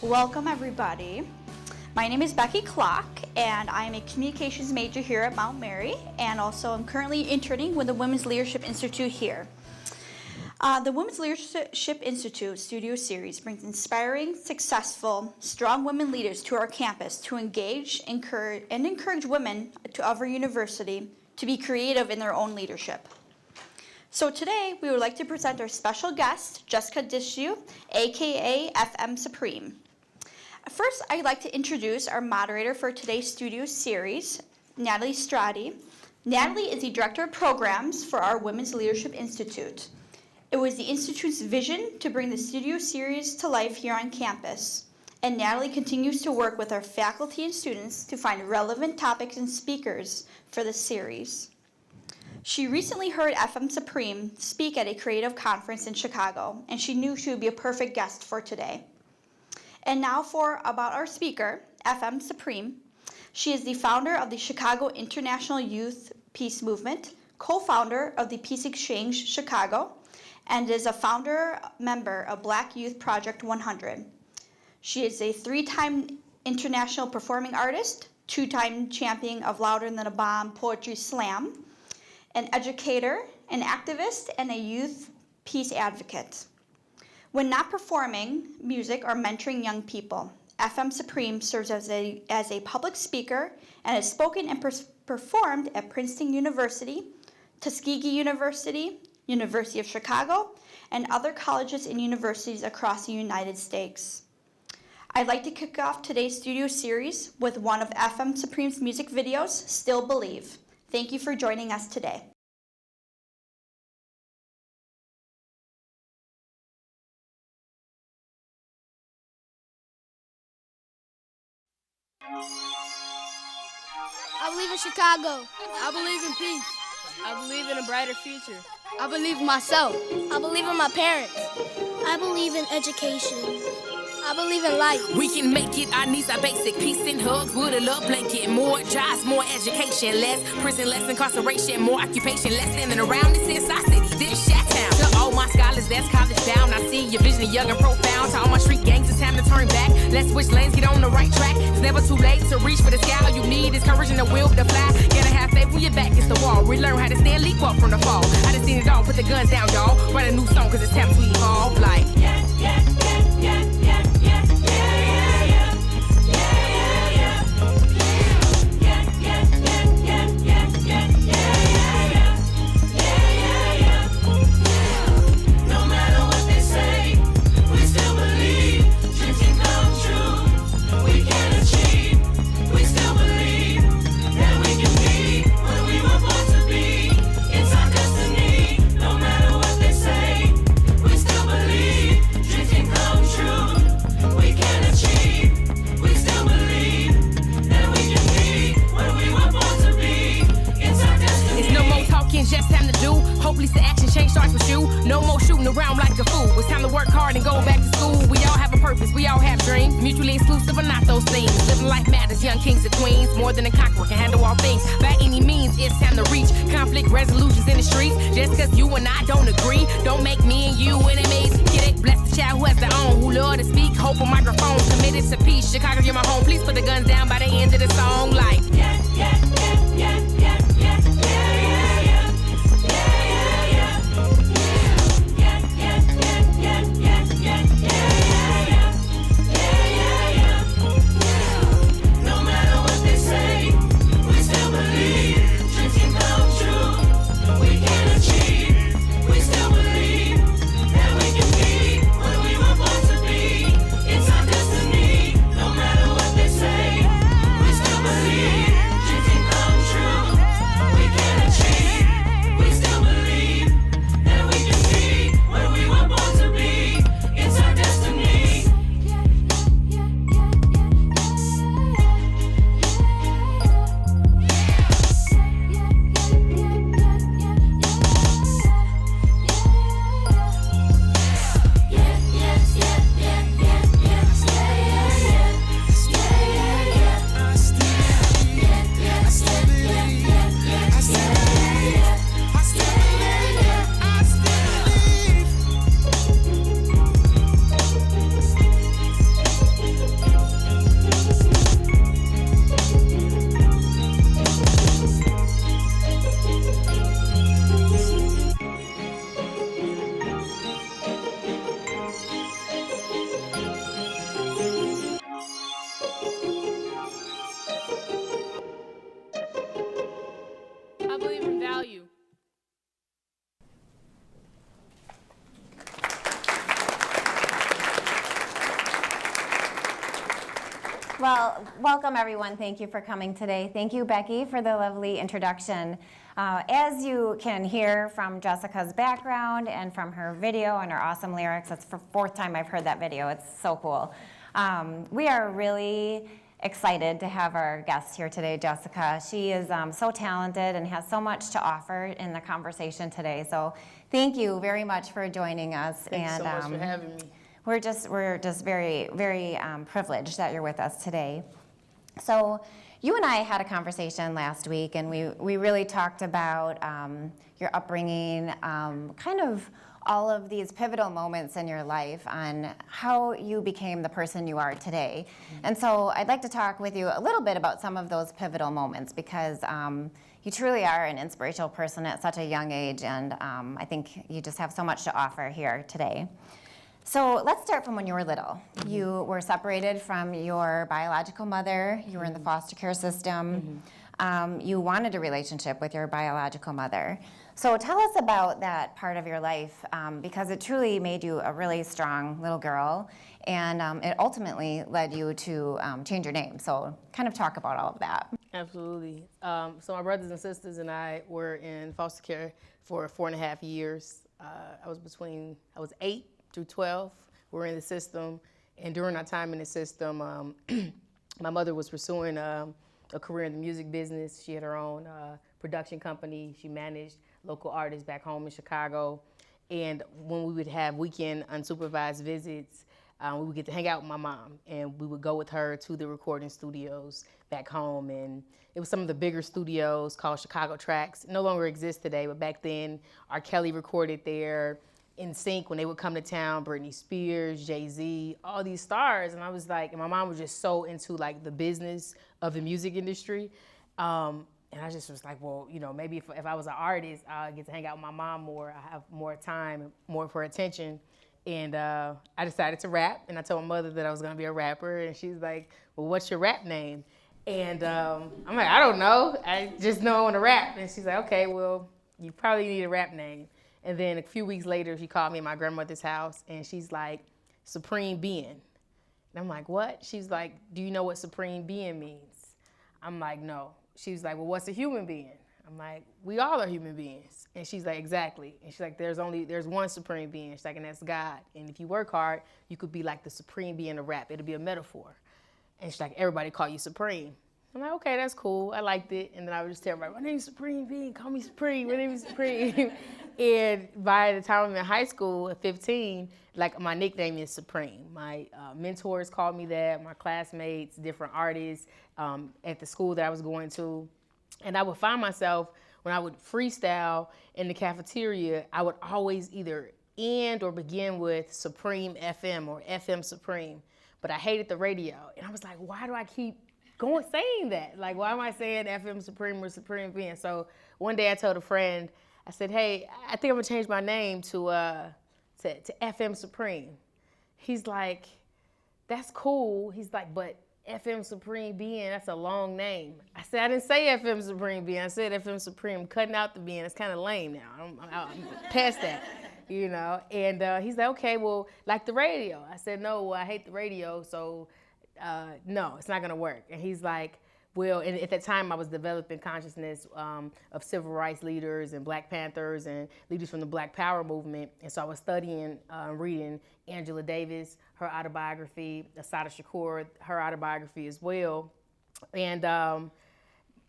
Welcome everybody. My name is Becky Clock and I'm a communications major here at Mount Mary, and also I'm currently interning with the Women's Leadership Institute here. The Women's Leadership Institute Studio Series brings inspiring, successful, strong women leaders to our campus to engage, encourage women of our university to be creative in their own leadership. So today we would like to present our special guest, Jessica Disu, aka FM Supreme. First, I'd like to introduce our moderator for today's studio series, Natalie Strati. Natalie is the Director of Programs for our Women's Leadership Institute. It was the Institute's vision to bring the studio series to life here on campus, and Natalie continues to work with our faculty and students to find relevant topics and speakers for the series. She recently heard FM Supreme speak at a creative conference in Chicago, and she knew she would be a perfect guest for today. And now about our speaker, FM Supreme. She is the founder of the Chicago International Youth Peace Movement, co-founder of the Peace Exchange Chicago, and is a founder member of Black Youth Project 100. She is a 3-time international performing artist, 2-time champion of Louder Than a Bomb Poetry Slam, an educator, an activist, and a youth peace advocate. When not performing music or mentoring young people, FM Supreme serves as a public speaker and has spoken and performed at Princeton University, Tuskegee University, University of Chicago, and other colleges and universities across the United States. I'd like to kick off today's studio series with one of FM Supreme's music videos, Still Believe. Thank you for joining us today. I believe in Chicago. I believe in peace. I believe in a brighter future. I believe in myself. I believe in my parents. I believe in education. I believe in life. We can make it, our needs are basic. Peace and hugs with a love blanket. More jobs, more education. Less prison, less incarceration. More occupation, less standing around. This is our city, this Chi-Town. To all my scholars, that's college bound. I see your vision young and profound. To all my street gangs, it's time to turn back. Let's switch lanes, get on the right track. It's never too late to reach for the sky. All you need is courage and the will to fly. Gotta have faith when your back is the wall. Relearn how to stand, leap up from the fall. I done seen it all, put the guns down, y'all. Write a new song, cause it's time to evolve. Like, yeah, yeah, yeah, yeah, yeah, yeah. Just time to do. Hopefully the action change starts with you. No more shooting around like a fool. It's time to work hard and go back to school. We all have a purpose, we all have dreams. Mutually exclusive or not those things. Living life matters, young kings and queens. More than a conqueror can handle all things. By any means, it's time to reach conflict resolutions in the streets. Just cause you and I don't agree, don't make me and you enemies. Get it? Bless the child who has their own, who love to speak, hope on microphones, committed to peace. Chicago, you're my home. Please put the guns down by the end of the song. Like, yeah, yeah, yeah, yeah, yeah, yeah, yeah, yeah. Come Well, welcome everyone. Thank you for coming today. Thank you, Becky, for the lovely introduction. As you can hear from Jessica's background and from her video and her awesome lyrics, that's the fourth time I've heard that video. It's so cool. We are really excited to have our guest here today, Jessica. She is so talented and has so much to offer in the conversation today. So thank you very much for joining us. Thanks so much for having me. We're just very, very privileged that you're with us today. So you and I had a conversation last week, and we really talked about your upbringing, kind of all of these pivotal moments in your life on how you became the person you are today. And so I'd like to talk with you a little bit about some of those pivotal moments, because you truly are an inspirational person at such a young age, and I think you just have so much to offer here today. So let's start from when you were little. You were separated from your biological mother. You were in the foster care system. You wanted a relationship with your biological mother. So tell us about that part of your life, because it truly made you a really strong little girl, and it ultimately led you to change your name. So kind of talk about all of that. Absolutely. So my brothers and sisters and I were in foster care for 4.5 years. I was 8 through 12. We were in the system, and during our time in the system, my mother was pursuing a career in the music business. She had her own production company. She managed local artists back home in Chicago. And when we would have weekend unsupervised visits, we would get to hang out with my mom, and we would go with her to the recording studios back home. And it was some of the bigger studios called Chicago Tracks. No longer exist today, but back then, R. Kelly recorded there. In sync when they would come to town, Britney Spears, Jay-Z, all these stars. And I was like, and my mom was just so into like the business of the music industry. And I just was like, well, you know, maybe if I was an artist, I'd get to hang out with my mom more. I have more time, more of her attention. And I decided to rap. And I told my mother that I was gonna be a rapper. And she's like, well, what's your rap name? And I'm like, I don't know. I just know I wanna rap. And she's like, okay, well, you probably need a rap name. And then a few weeks later, she called me at my grandmother's house, and she's like, Supreme Being. And I'm like, what? She's like, do you know what Supreme Being means? I'm like, no. She's like, well, what's a human being? I'm like, we all are human beings. And she's like, exactly. And she's like, there's one Supreme Being. She's like, and that's God. And if you work hard, you could be like the Supreme Being of rap. It'll be a metaphor. And she's like, everybody call you Supreme. I'm like, okay, that's cool. I liked it. And then I would just tell everybody, my name's Supreme Being. Call me Supreme. My name is Supreme. And by the time I'm in high school at 15, like my nickname is Supreme. My mentors called me that, my classmates, different artists at the school that I was going to. And I would find myself, when I would freestyle in the cafeteria, I would always either end or begin with Supreme FM or FM Supreme. But I hated the radio. And I was like, why do I keep saying that? Like, why am I saying FM Supreme or Supreme Being? So one day I told a friend, I said, hey, I think I'm gonna change my name to FM Supreme. He's like, that's cool. He's like, but FM Supreme Being, that's a long name. I said, I didn't say FM Supreme Being. I said FM Supreme, cutting out the being. It's kind of lame now. I'm past that, you know? And he's like, okay, well, like the radio. I said, no, I hate the radio, so no, it's not gonna work. And he's like, well, and at that time I was developing consciousness of civil rights leaders and Black Panthers and leaders from the Black Power movement. And so I was studying, reading Angela Davis, her autobiography, Assata Shakur, her autobiography as well. And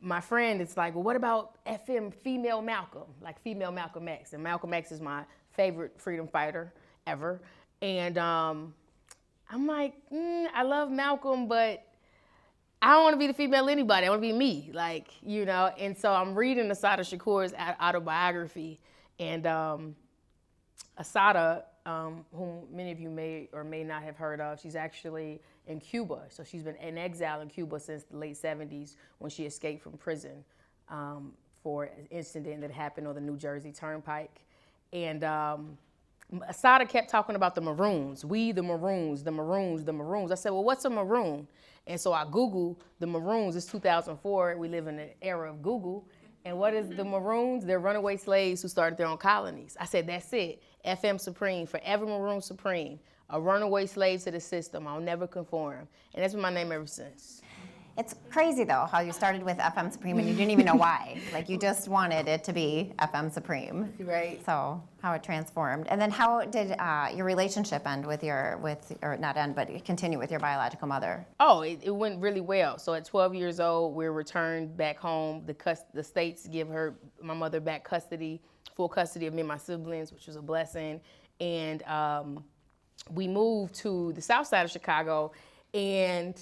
my friend is like, well, what about FM Female Malcolm, like female Malcolm X? And Malcolm X is my favorite freedom fighter ever. And I'm like, I love Malcolm, but I don't want to be the female anybody. I want to be me, like, you know. And so I'm reading Assata Shakur's autobiography, and Assata, whom many of you may or may not have heard of, she's actually in Cuba. So she's been in exile in Cuba since the late 70s when she escaped from prison for an incident that happened on the New Jersey Turnpike. And Assata kept talking about the Maroons. We, the Maroons, the Maroons, the Maroons. I said, well, what's a Maroon? And so I Googled the Maroons. It's 2004. We live in the era of Google. And what is the Maroons? They're runaway slaves who started their own colonies. I said, that's it. FM Supreme, forever Maroon Supreme. a runaway slave to the system. I'll never conform. And that's been my name ever since. It's crazy, though, how you started with FM Supreme and you didn't even know why. Like, you just wanted it to be FM Supreme. Right. So, how it transformed. And then how did your relationship end or not end, but continue with your biological mother? Oh, it went really well. So at 12 years old, we're returned back home. The states give my mother back full custody of me and my siblings, which was a blessing. And we moved to the south side of Chicago. And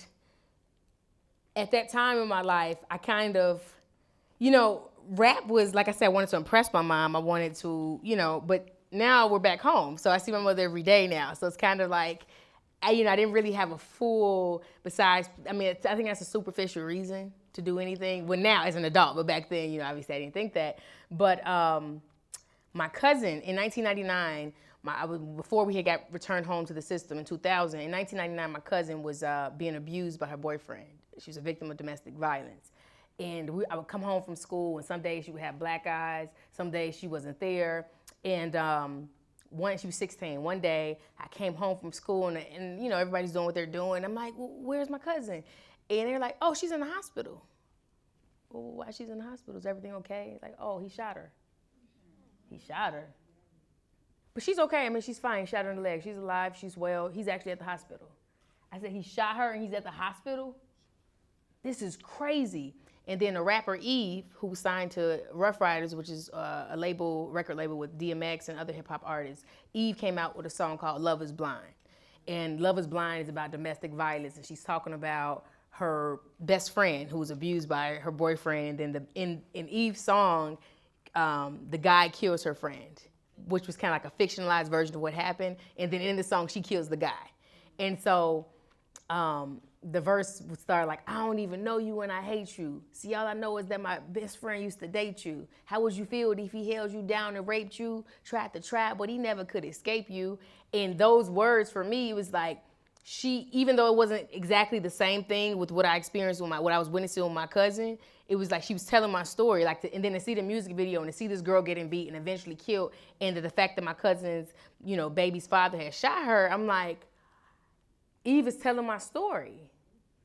at that time in my life, I kind of, rap was, like I said, I wanted to impress my mom. I wanted to, but now we're back home. So I see my mother every day now. So it's kind of like, I didn't really have a full, I think that's a superficial reason to do anything. Well, now as an adult, but back then, obviously I didn't think that. But my cousin in 1999, before we had got returned home to the system in 2000, in 1999, my cousin was being abused by her boyfriend. She was a victim of domestic violence. And I would come home from school, and some days she would have black eyes, some days she wasn't there. And she was 16. One day, I came home from school, and everybody's doing what they're doing. I'm like, well, where's my cousin? And they're like, oh, she's in the hospital. Well, why she's in the hospital? Is everything okay? It's like, oh, he shot her. He shot her. But she's okay. She's fine. He shot her in the leg. She's alive. She's well. He's actually at the hospital. I said, he shot her and he's at the hospital? This is crazy. And then the rapper Eve, who was signed to Rough Riders, which is a record label with DMX and other hip hop artists, Eve came out with a song called Love is Blind. And Love is Blind is about domestic violence. And she's talking about her best friend who was abused by her boyfriend. And then in Eve's song, the guy kills her friend, which was kind of like a fictionalized version of what happened. And then in the song, she kills the guy. And so the verse would start like, I don't even know you and I hate you. See, all I know is that my best friend used to date you. How would you feel if he held you down and raped you, tried to trap, but he never could escape you? And those words for me, it was like, even though it wasn't exactly the same thing with what I experienced with what I was witnessing with my cousin, it was like she was telling my story. And then to see the music video and to see this girl getting beat and eventually killed, and the fact that my cousin's, baby's father had shot her, I'm like, Eve is telling my story.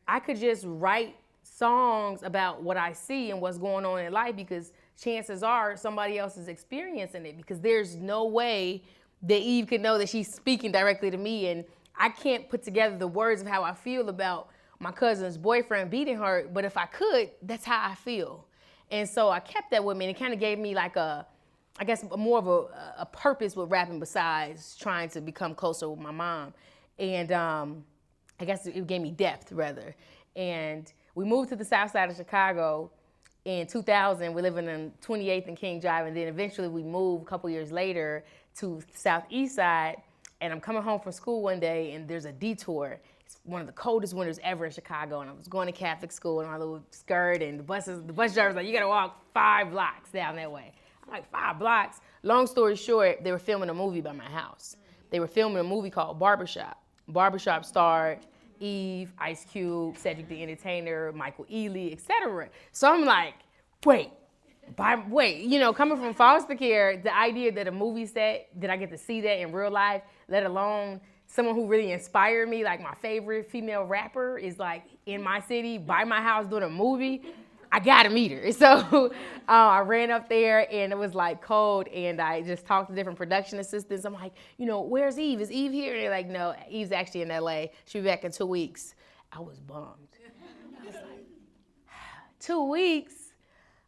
I could just write songs about what I see and what's going on in life, because chances are somebody else is experiencing it, because there's no way that Eve could know that she's speaking directly to me. And I can't put together the words of how I feel about my cousin's boyfriend beating her, but if I could, that's how I feel. And so I kept that with me, and it kind of gave me like more of a purpose with rapping besides trying to become closer with my mom. And I guess it gave me depth, rather. And we moved to the south side of Chicago in 2000. We're living on 28th and King Drive, and then eventually we moved a couple years later to the southeast side. And I'm coming home from school one day, and there's a detour. It's one of the coldest winters ever in Chicago, and I was going to Catholic school in my little skirt, and the bus driver's like, you gotta walk 5 blocks down that way. I'm like, 5 blocks? Long story short, they were filming a movie by my house. They were filming a movie called Barbershop. Barbershop starred Eve, Ice Cube, Cedric the Entertainer, Michael Ealy, etc. So I'm like, wait, coming from foster care, the idea that a movie set, that I get to see that in real life, let alone someone who really inspired me, like my favorite female rapper is like in my city, by my house doing a movie, I gotta meet her. So I ran up there, and it was like cold, and I just talked to different production assistants. I'm like, where's Eve? Is Eve here? And they're like, no, Eve's actually in LA. She'll be back in 2 weeks. I was bummed. I was like, 2 weeks?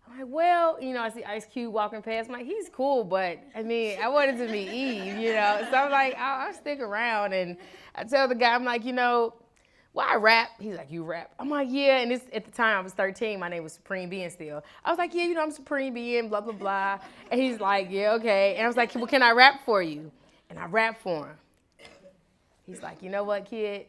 I'm like, well, I see Ice Cube walking past. I'm like, he's cool, but I wanted to meet Eve, So I'm like, I'll stick around. And I tell the guy, I'm like, well, I rap. He's like, you rap? I'm like, yeah. And at the time I was 13. My name was Supreme Being still. I was like, yeah, I'm Supreme Being, blah, blah, blah. And he's like, yeah, okay. And I was like, well, can I rap for you? And I rap for him. He's like, you know what, kid?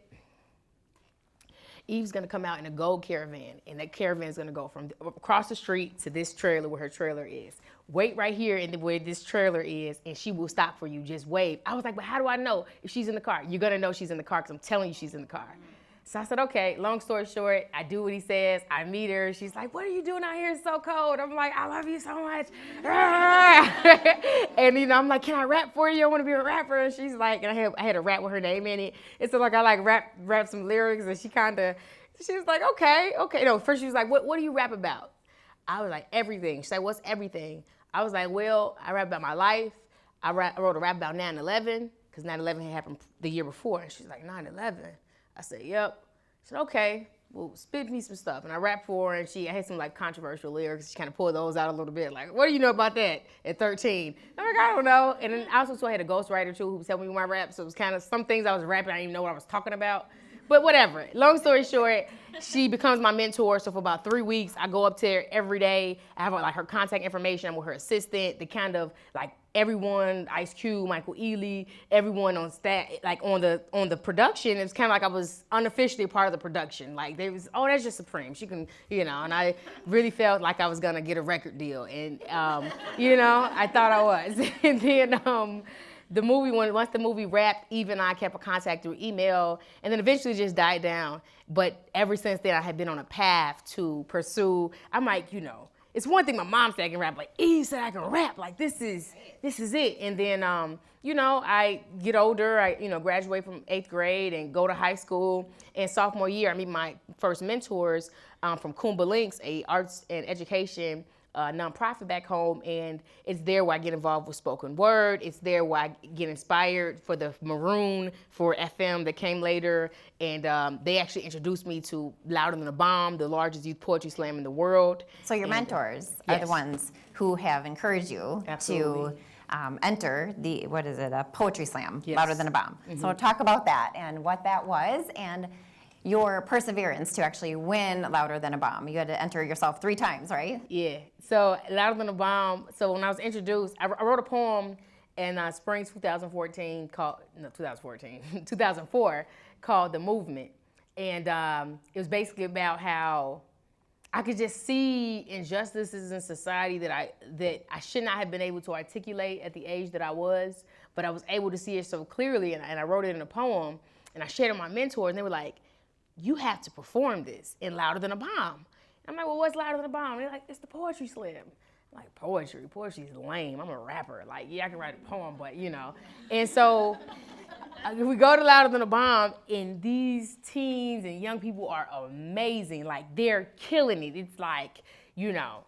Eve's gonna come out in a gold caravan, and that caravan is gonna go from across the street to this trailer where her trailer is. Wait right here and where this trailer is, and she will stop for you. Just wave. I was like, but how do I know if she's in the car? You're gonna know she's in the car because I'm telling you she's in the car. So I said, okay, long story short, I do what he says. I meet her. She's like, what are you doing out here? It's so cold. I'm like, I love you so much. And, you know, I'm like, can I rap for you? I want to be a rapper. And she's like, and I had a rap with her name in it. And so, like, I, like, rap some lyrics. And she was like, okay. No, first she was like, what do you rap about? I was like, everything. She's like, what's everything? I was like, well, I rap about my life. I wrote a rap about 9/11, because 9/11 had happened the year before. And she's like, 9/11? I said, yep. She said, okay, well, spit me some stuff. And I rapped for her, and I had some, like, controversial lyrics. She kind of pulled those out a little bit. Like, what do you know about that at 13? I'm like, I don't know. And then I also had a ghostwriter, too, who was helping me with my rap. So it was kind of some things I was rapping, I didn't even know what I was talking about. But whatever. Long story short, she becomes my mentor. So for about 3 weeks, I go up to her every day. I have, like, her contact information. I'm with her assistant. The kind of, like, everyone, Ice Cube, Michael Ealy, everyone on staff, like on the production, it was kind of like I was unofficially part of the production. Like they was, oh, that's just Supreme. She can, you know, and I really felt like I was gonna get a record deal. And, you know, I thought I was. And then the movie, once the movie wrapped, Eve and I kept a contact through email, and then eventually just died down. But ever since then, I had been on a path to pursue, I'm like, you know, it's one thing my mom said I can rap, like Eve said I can rap, like this is it. And then, you know, I get older, I, you know, graduate from 8th grade and go to high school. And sophomore year, I meet my first mentors from Kumba Links, a arts and education nonprofit back home, and it's there where I get involved with spoken word. It's there where I get inspired for the Maroon, for FM that came later, and they actually introduced me to Louder Than a Bomb, the largest youth poetry slam in the world. So your mentors are the ones who have encouraged you to enter the, a poetry slam, Louder Than a Bomb. Mm-hmm. So talk about that and what that was, and your perseverance to actually win Louder Than a Bomb. You had to enter yourself 3 times, right? Yeah. So Louder Than a Bomb. So when I was introduced, I wrote a poem in spring 2014 2004 called The Movement. And it was basically about how I could just see injustices in society that I should not have been able to articulate at the age that I was, but I was able to see it so clearly, and I wrote it in a poem, and I shared it with my mentors, and they were like, you have to perform this in Louder Than a Bomb. I'm like, well, what's Louder Than a Bomb? And they're like, it's the poetry slam. I'm like, poetry's lame. I'm a rapper. Like, yeah, I can write a poem, but you know. And so we go to Louder Than a Bomb, and these teens and young people are amazing. Like, they're killing it. It's like, you know,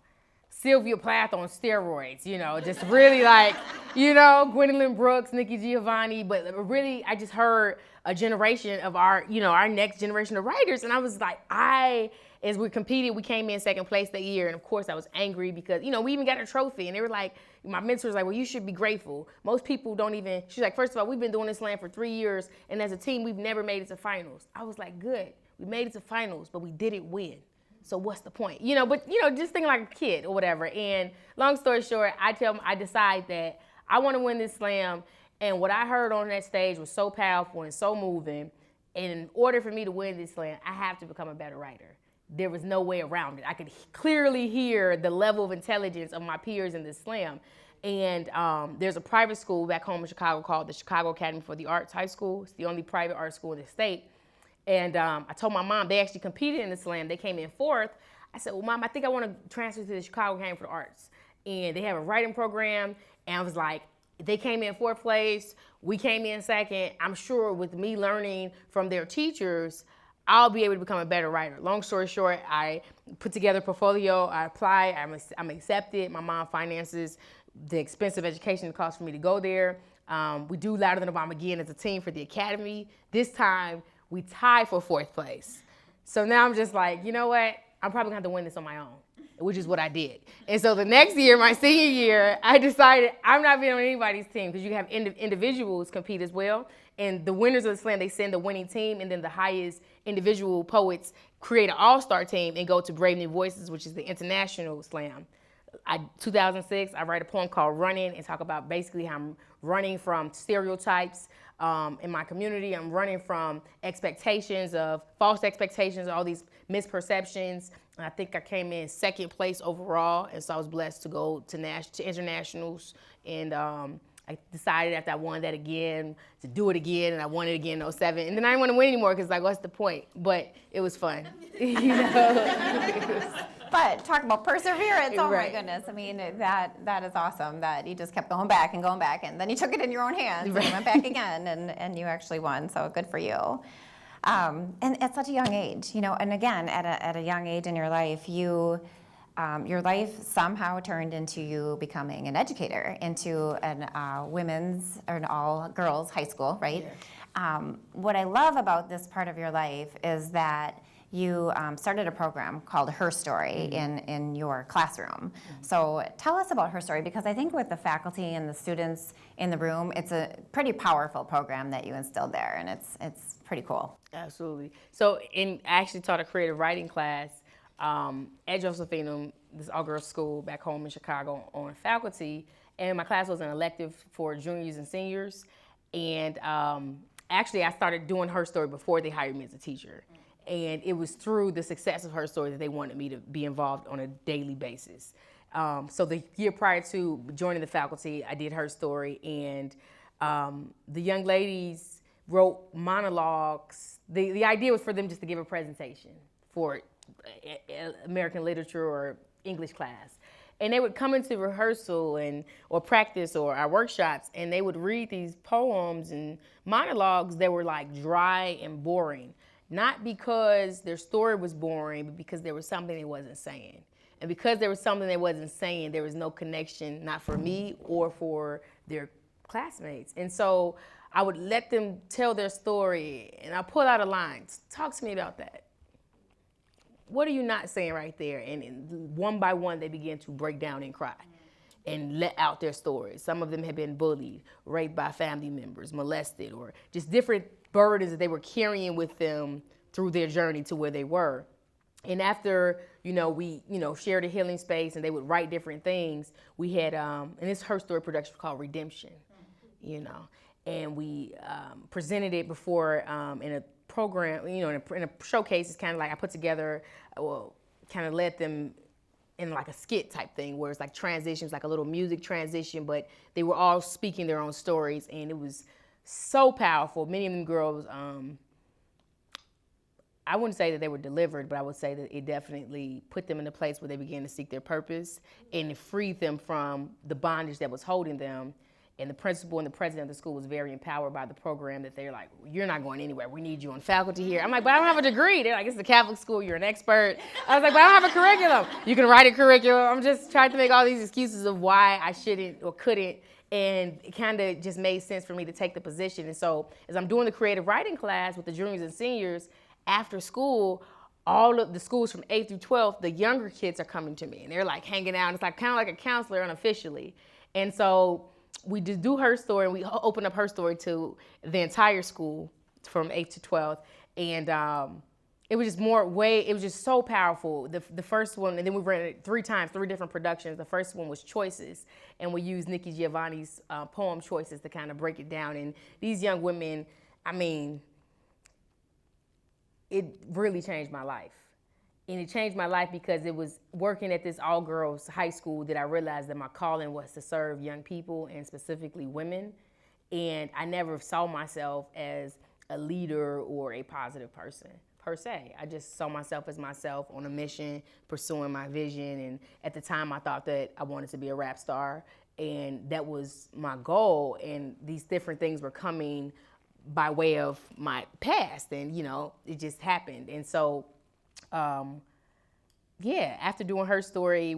Sylvia Plath on steroids, you know, just really like, you know, Gwendolyn Brooks, Nikki Giovanni, but really I just heard a generation of our next generation of writers, and I was like, as we competed, we came in second place that year, and of course I was angry because, you know, we even got a trophy, and they were like, my mentor was like, well, you should be grateful. Most people don't even, she's like, first of all, we've been doing this slam for 3 years, and as a team, we've never made it to finals. I was like, good, we made it to finals, but we didn't win. So what's the point? You know, but, you know, just thinking like a kid or whatever. And long story short, I decide that I want to win this slam. And what I heard on that stage was so powerful and so moving. And in order for me to win this slam, I have to become a better writer. There was no way around it. I could clearly hear the level of intelligence of my peers in this slam. And there's a private school back home in Chicago called the Chicago Academy for the Arts High School. It's the only private art school in the state. And I told my mom, they actually competed in the slam. They came in 4th. I said, well, Mom, I think I want to transfer to the Chicago Academy for the Arts. And they have a writing program. And I was like, they came in 4th place. We came in 2nd. I'm sure with me learning from their teachers, I'll be able to become a better writer. Long story short, I put together a portfolio. I apply. I'm accepted. My mom finances the expensive education it costs for me to go there. We do Louder Than a Bomb again as a team for the Academy. This time, we tied for 4th place. So now I'm just like, you know what? I'm probably gonna have to win this on my own, which is what I did. And so the next year, my senior year, I decided I'm not being on anybody's team because you have individuals compete as well. And the winners of the slam, they send a winning team, and then the highest individual poets create an all-star team and go to Brave New Voices, which is the international slam. 2006, I write a poem called Running and talk about basically how I'm running from stereotypes in my community. I'm running from false expectations, all these misperceptions. And I think I came in 2nd place overall, and so I was blessed to go to internationals. And I decided after I won that again to do it again, and I won it again in 07. And then I didn't want to win anymore because like, what's the point? But it was fun, you know. But talk about perseverance, oh Right. my goodness. I mean, that is awesome that you just kept going back, and then you took it in your own hands and you went back again, and you actually won, so good for you. And at such a young age, you know, and again, at a young age in your life, your life somehow turned into you becoming an educator, into an women's or an all-girls high school, right? Yeah. What I love about this part of your life is that you started a program called Her Story in your classroom. So tell us about Her Story, because I think with the faculty and the students in the room, it's a pretty powerful program that you instilled there, and it's pretty cool. Absolutely. So I actually taught a creative writing class at Josephine, this all-girls school back home in Chicago, on faculty, and my class was an elective for juniors and seniors, and actually I started doing Her Story before they hired me as a teacher. And it was through the success of Her Story that they wanted me to be involved on a daily basis. So the year prior to joining the faculty, I did Her Story, and the young ladies wrote monologues. The idea was for them just to give a presentation for American literature or English class. And they would come into rehearsal or practice or our workshops, and they would read these poems and monologues that were like dry and boring. Not because their story was boring, but because there was something they wasn't saying. And because there was something they wasn't saying, there was no connection, not for me or for their classmates. And so I would let them tell their story, and I pull out a line. Talk to me about that. What are you not saying right there? And one by one, they began to break down and cry and let out their stories. Some of them had been bullied, raped by family members, molested, or just different burdens that they were carrying with them through their journey to where they were. And after, we, shared a healing space and they would write different things, we had, and this Her Story production was called Redemption, and we presented it before in a program, in a showcase. It's kind of like I put together, kind of led them in like a skit type thing where it's like transitions, like a little music transition, but they were all speaking their own stories, and it was so powerful. Many of them girls, I wouldn't say that they were delivered, but I would say that it definitely put them in a place where they began to seek their purpose, and it freed them from the bondage that was holding them. And the principal and the president of the school was very empowered by the program, that they're like, you're not going anywhere. We need you on faculty here. I'm like, but I don't have a degree. They're like, it's a Catholic school. You're an expert. I was like, but I don't have a curriculum. You can write a curriculum. I'm just trying to make all these excuses of why I shouldn't or couldn't. And it kind of just made sense for me to take the position. And so as I'm doing the creative writing class with the juniors and seniors, after school, all of the schools from 8th through 12th, the younger kids are coming to me. And they're like hanging out. And it's like kind of like a counselor unofficially. And so we just do Her Story, and we open up Her Story to the entire school from 8th to 12th. And it was just it was just so powerful. The first one, and then we ran it 3 times, 3 different productions. The first one was Choices, and we used Nikki Giovanni's poem Choices to kind of break it down. And these young women, I mean, it really changed my life. And it changed my life because it was working at this all-girls high school that I realized that my calling was to serve young people, and specifically women. And I never saw myself as a leader or a positive person, per se. I just saw myself as myself on a mission, pursuing my vision. And at the time, I thought that I wanted to be a rap star, and that was my goal. And these different things were coming by way of my past, and, it just happened. And so, after doing Her Story,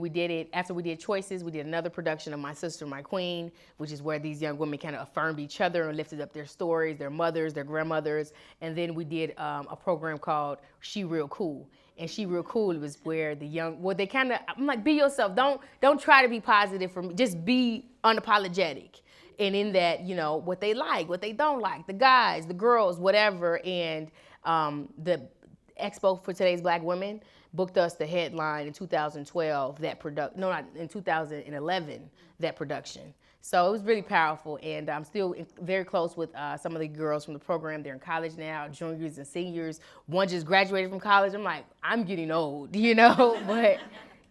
after we did Choices, we did another production of My Sister, My Queen, which is where these young women kind of affirmed each other and lifted up their stories, their mothers, their grandmothers. And then we did a program called She Real Cool. And She Real Cool was where I'm like, be yourself. Don't try to be positive for me. Just be unapologetic. And in that, what they like, what they don't like, the guys, the girls, whatever. And the Expo for Today's Black Women booked us the headline in 2012, in 2011, that production. So it was really powerful, and I'm still very close with some of the girls from the program. They're in college now, juniors and seniors. One just graduated from college. I'm like, I'm getting old, but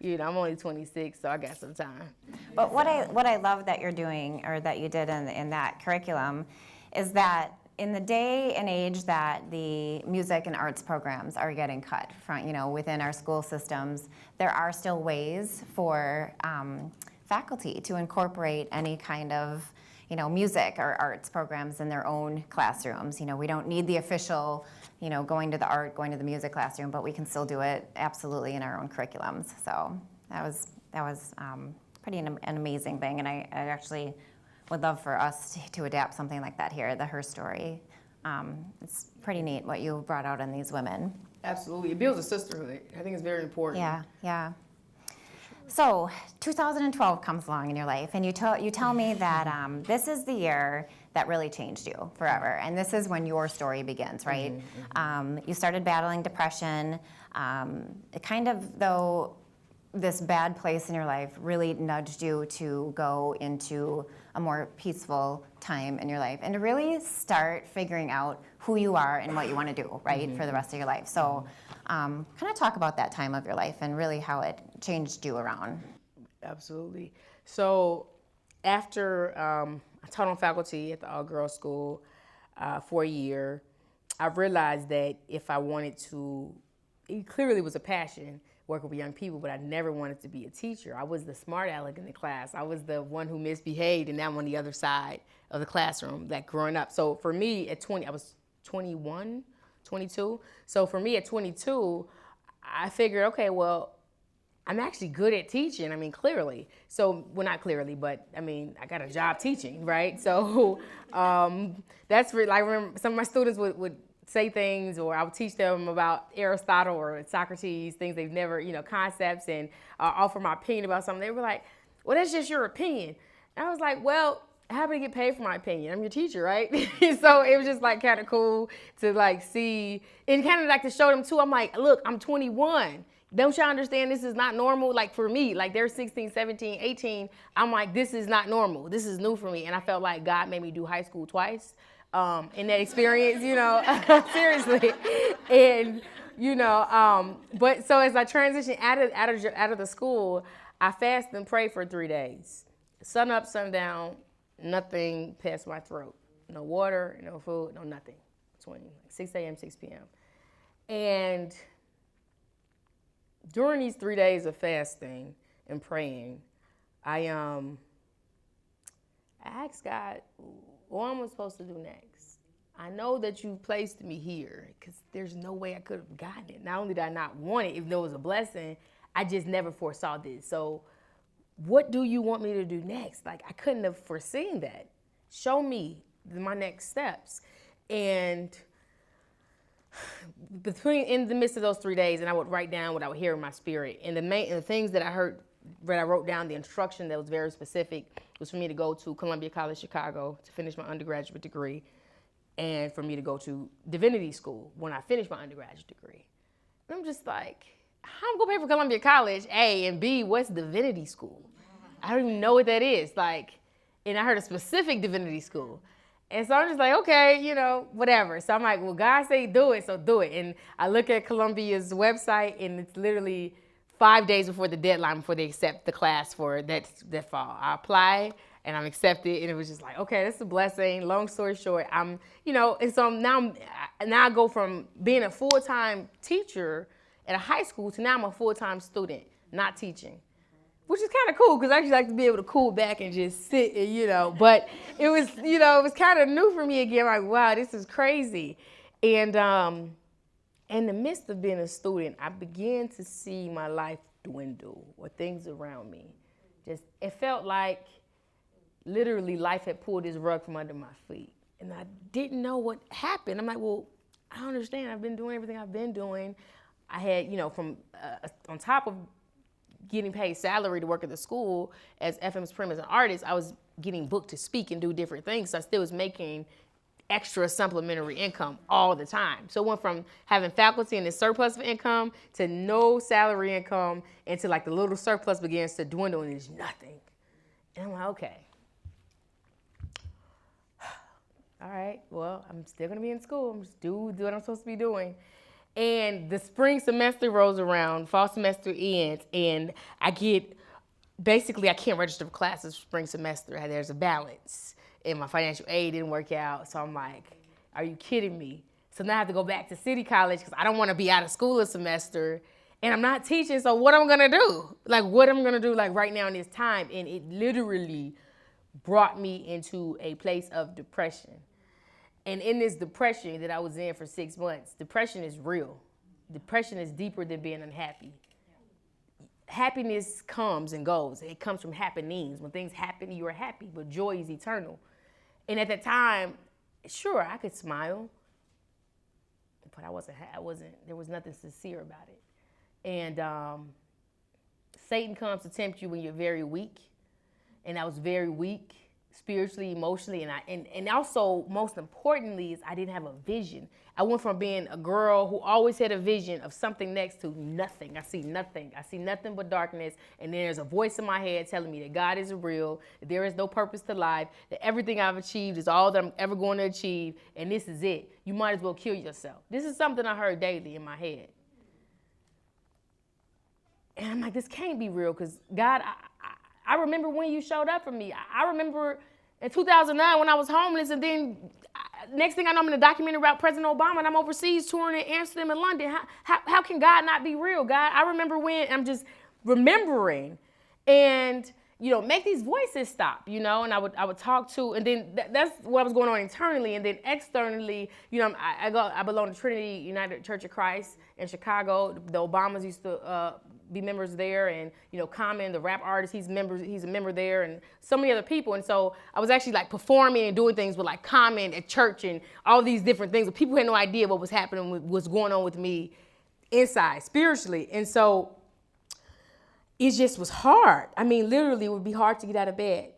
I'm only 26, so I got some time. But what I love that you're doing, or that you did in that curriculum, is that in the day and age that the music and arts programs are getting cut from, within our school systems, there are still ways for faculty to incorporate any kind of, music or arts programs in their own classrooms. We don't need the official, going to the music classroom, but we can still do it absolutely in our own curriculums. So that was pretty an amazing thing, and I actually would love for us to adapt something like that here, the Her Story. It's pretty neat what you brought out in these women. Absolutely. It builds a sisterhood. I think it's very important. Yeah. So 2012 comes along in your life, and you tell me that this is the year that really changed you forever, and this is when your story begins, right? You started battling depression. It kind of, though, this bad place in your life really nudged you to go into a more peaceful time in your life and to really start figuring out who you are and what you want to do, right, for the rest of your life. So kind of talk about that time of your life and really how it changed you around. Absolutely. So after I taught on faculty at the all-girls school for a year, I realized that if I wanted to, it clearly was a passion, working with young people, but I never wanted to be a teacher. I was the smart aleck in the class. I was the one who misbehaved, and now I'm on the other side of the classroom, that growing up. So for me at 20, I was 21, 22. So for me at 22, I figured, okay, well, I'm actually good at teaching. I mean, clearly. So, well, not clearly, but I mean, I got a job teaching, right? So that's really, I remember some of my students would say things, or I would teach them about Aristotle or Socrates, things they've never, concepts, and offer my opinion about something. They were like, well, that's just your opinion. And I was like, well, how do I get paid for my opinion? I'm your teacher, right? So it was just like kind of cool to like see, and kind of like to show them too. I'm like, look, I'm 21. Don't y'all understand this is not normal? Like for me, like they're 16, 17, 18. I'm like, this is not normal. This is new for me. And I felt like God made me do high school twice. In that experience, seriously. And, but so as I transitioned out of the school, I fasted and prayed for 3 days. Sun up, sun down, nothing past my throat. No water, no food, no nothing. Between 6 a.m., 6 p.m. And during these 3 days of fasting and praying, I asked God, what am I supposed to do next? I know that you placed me here because there's no way I could have gotten it. Not only did I not want it, even though it was a blessing, I just never foresaw this. So what do you want me to do next? Like, I couldn't have foreseen that. Show me my next steps. And in the midst of those 3 days, and I would write down what I would hear in my spirit. And the things that I heard, when I wrote down, the instruction that was very specific was for me to go to Columbia College, Chicago to finish my undergraduate degree, and for me to go to divinity school when I finished my undergraduate degree. And I'm just like, how am I gonna pay for Columbia College, A, and B, what's divinity school? I don't even know what that is. Like, and I heard a specific divinity school. And so I'm just like, okay, whatever. So I'm like, well, God say do it, so do it. And I look at Columbia's website, and it's literally 5 days before the deadline, before they accept the class for that fall. I apply and I'm accepted, and it was just like, okay, that's a blessing. Long story short, and so now I go from being a full-time teacher at a high school to now I'm a full-time student, not teaching, which is kind of cool because I actually like to be able to cool back and just sit, and, but it was, it was kind of new for me again. Like, wow, this is crazy. And in the midst of being a student, I began to see my life dwindle, or things around me. It felt like literally life had pulled this rug from under my feet. And I didn't know what happened. I'm like, well, I don't understand. I've been doing everything I've been doing. I had, from on top of getting paid salary to work at the school as FM's prim as an artist, I was getting booked to speak and do different things. So I still was making extra supplementary income all the time. So it went from having faculty and this surplus of income to no salary income, until like the little surplus begins to dwindle and there's nothing. And I'm like, okay. All right, well, I'm still gonna be in school. I'm just do what I'm supposed to be doing. And the spring semester rolls around, fall semester ends, and I can't register for classes for spring semester. There's a balance, and my financial aid didn't work out. So I'm like, are you kidding me? So now I have to go back to City College because I don't want to be out of school a semester, and I'm not teaching. So what am I gonna do? What am I gonna do right now in this time? And it literally brought me into a place of depression. And in this depression that I was in for 6 months, depression is real. Depression is deeper than being unhappy. Happiness comes and goes. It comes from happenings. When things happen, you are happy, but joy is eternal. And at that time, sure, I could smile, but there was nothing sincere about it. And Satan comes to tempt you when you're very weak. And I was very weak, spiritually, emotionally, and also, most importantly, is I didn't have a vision. I went from being a girl who always had a vision of something next to nothing. I see nothing but darkness, and there's a voice in my head telling me that God isn't real, that there is no purpose to life, that everything I've achieved is all that I'm ever going to achieve, and this is it. You might as well kill yourself. This is something I heard daily in my head. And I'm like, this can't be real, because God, I remember when you showed up for me. I remember in 2009 when I was homeless, and then next thing I know, I'm in a documentary about President Obama, and I'm overseas touring in Amsterdam and London. How can God not be real, God? I remember when, I'm just remembering, and make these voices stop, and I would talk to, and then that's what was going on internally, and then externally, I belong to Trinity United Church of Christ in Chicago. The Obamas used to be members there, and Common, the rap artist, he's a member there, and so many other people. And so I was actually performing and doing things with Common at church and all these different things, but people had no idea what was happening, what's going on with me inside spiritually. And so it just was hard. I mean, literally, it would be hard to get out of bed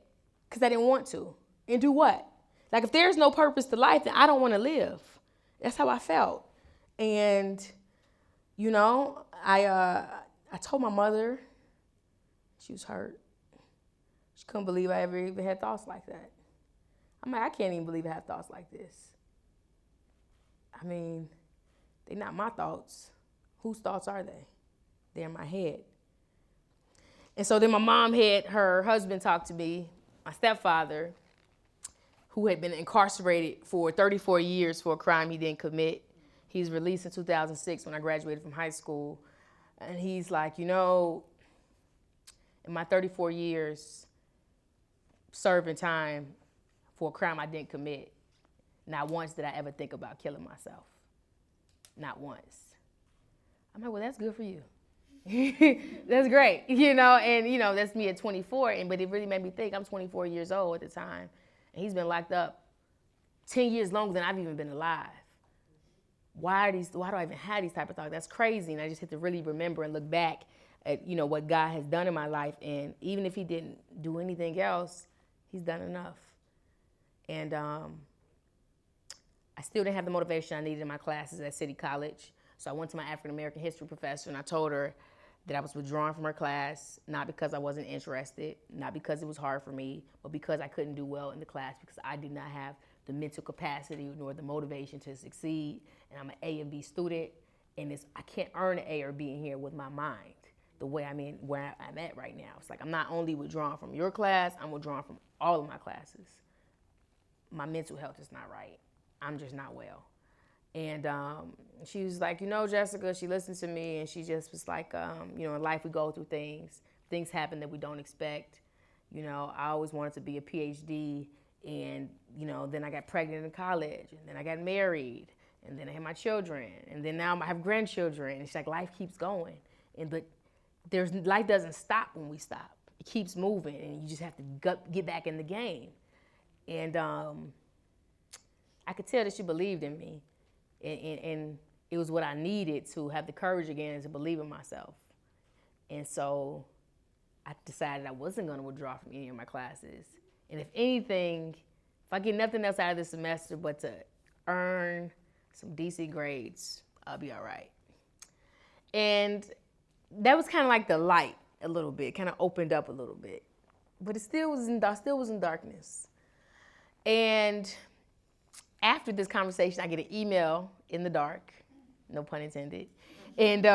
because I didn't want to. And do what? If there's no purpose to life, then I don't want to live. That's how I felt. And I told my mother. She was hurt. She couldn't believe I ever even had thoughts like that. I'm like, I can't even believe I have thoughts like this. I mean, they're not my thoughts. Whose thoughts are they? They're in my head. And so then my mom had her husband talk to me, my stepfather, who had been incarcerated for 34 years for a crime he didn't commit. He was released in 2006 when I graduated from high school. And he's like, in my 34 years serving time for a crime I didn't commit, not once did I ever think about killing myself. Not once. I'm like, well, that's good for you. That's great, and that's me at 24, but it really made me think. I'm 24 years old at the time, and he's been locked up 10 years longer than I've even been alive. Why do I even have these type of thoughts? That's crazy. And I just had to really remember and look back at, what God has done in my life. And even if he didn't do anything else, he's done enough. And I still didn't have the motivation I needed in my classes at City College. So I went to my African American history professor, and I told her that I was withdrawing from her class, not because I wasn't interested, not because it was hard for me, but because I couldn't do well in the class because I did not have the mental capacity nor the motivation to succeed. And I'm an A and B student, and I can't earn an A or B in here with my mind the way where I'm at right now. It's I'm not only withdrawing from your class, I'm withdrawing from all of my classes. My mental health is not right. I'm just not well. And she was like, Jessica, she listened to me, and she just was like, in life we go through things. Things happen that we don't expect. I always wanted to be a PhD, and, then I got pregnant in college, and then I got married, and then I had my children, and then now I have grandchildren. And it's life keeps going. But life doesn't stop when we stop. It keeps moving, and you just have to get back in the game. And I could tell that she believed in me. And it was what I needed to have the courage again and to believe in myself. And so I decided I wasn't going to withdraw from any of my classes. And if anything, if I get nothing else out of this semester but to earn some decent grades, I'll be all right. And that was kind of like the light a little bit, kind of opened up a little bit. But it still was in darkness. And after this conversation, I get an email in the dark no pun intended. And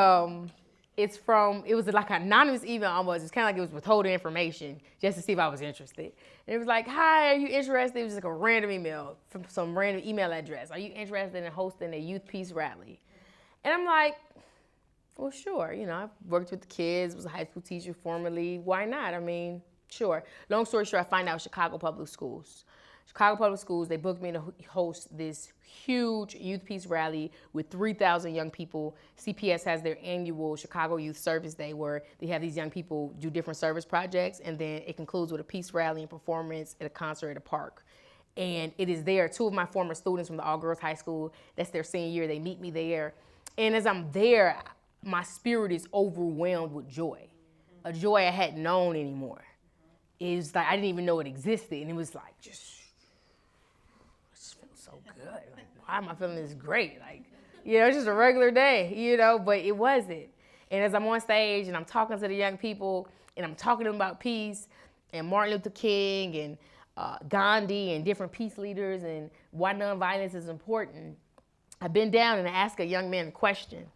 it was like an anonymous email almost. It's kind of like it was withholding information just to see if I was interested. And it was like, hi, are you interested? It was like a random email from some random email address. Are you interested in hosting a youth peace rally? And I'm like, well, sure. You know, I've worked with the kids, was a high school teacher formerly. Why not? I mean, sure. Long story short, I find out Chicago Public Schools. Chicago Public Schools, they booked me to host this huge youth peace rally with 3,000 young people. CPS has their annual Chicago Youth Service Day where they have these young people do different service projects, and then it concludes with a peace rally and performance at a concert at a park. And it is there. 2 of my former students from the all-girls high school, that's their senior year, they meet me there. And as I'm there, my spirit is overwhelmed with joy, a joy I hadn't known anymore. It was like I didn't even know it existed, and it was like just feels so good. Like, why am I feeling this great? Like, you know, it's just a regular day, you know, but it wasn't. And as I'm on stage and I'm talking to the young people and I'm talking to them about peace and Martin Luther King and Gandhi and different peace leaders and why nonviolence is important, I bend down and I ask a young man a question.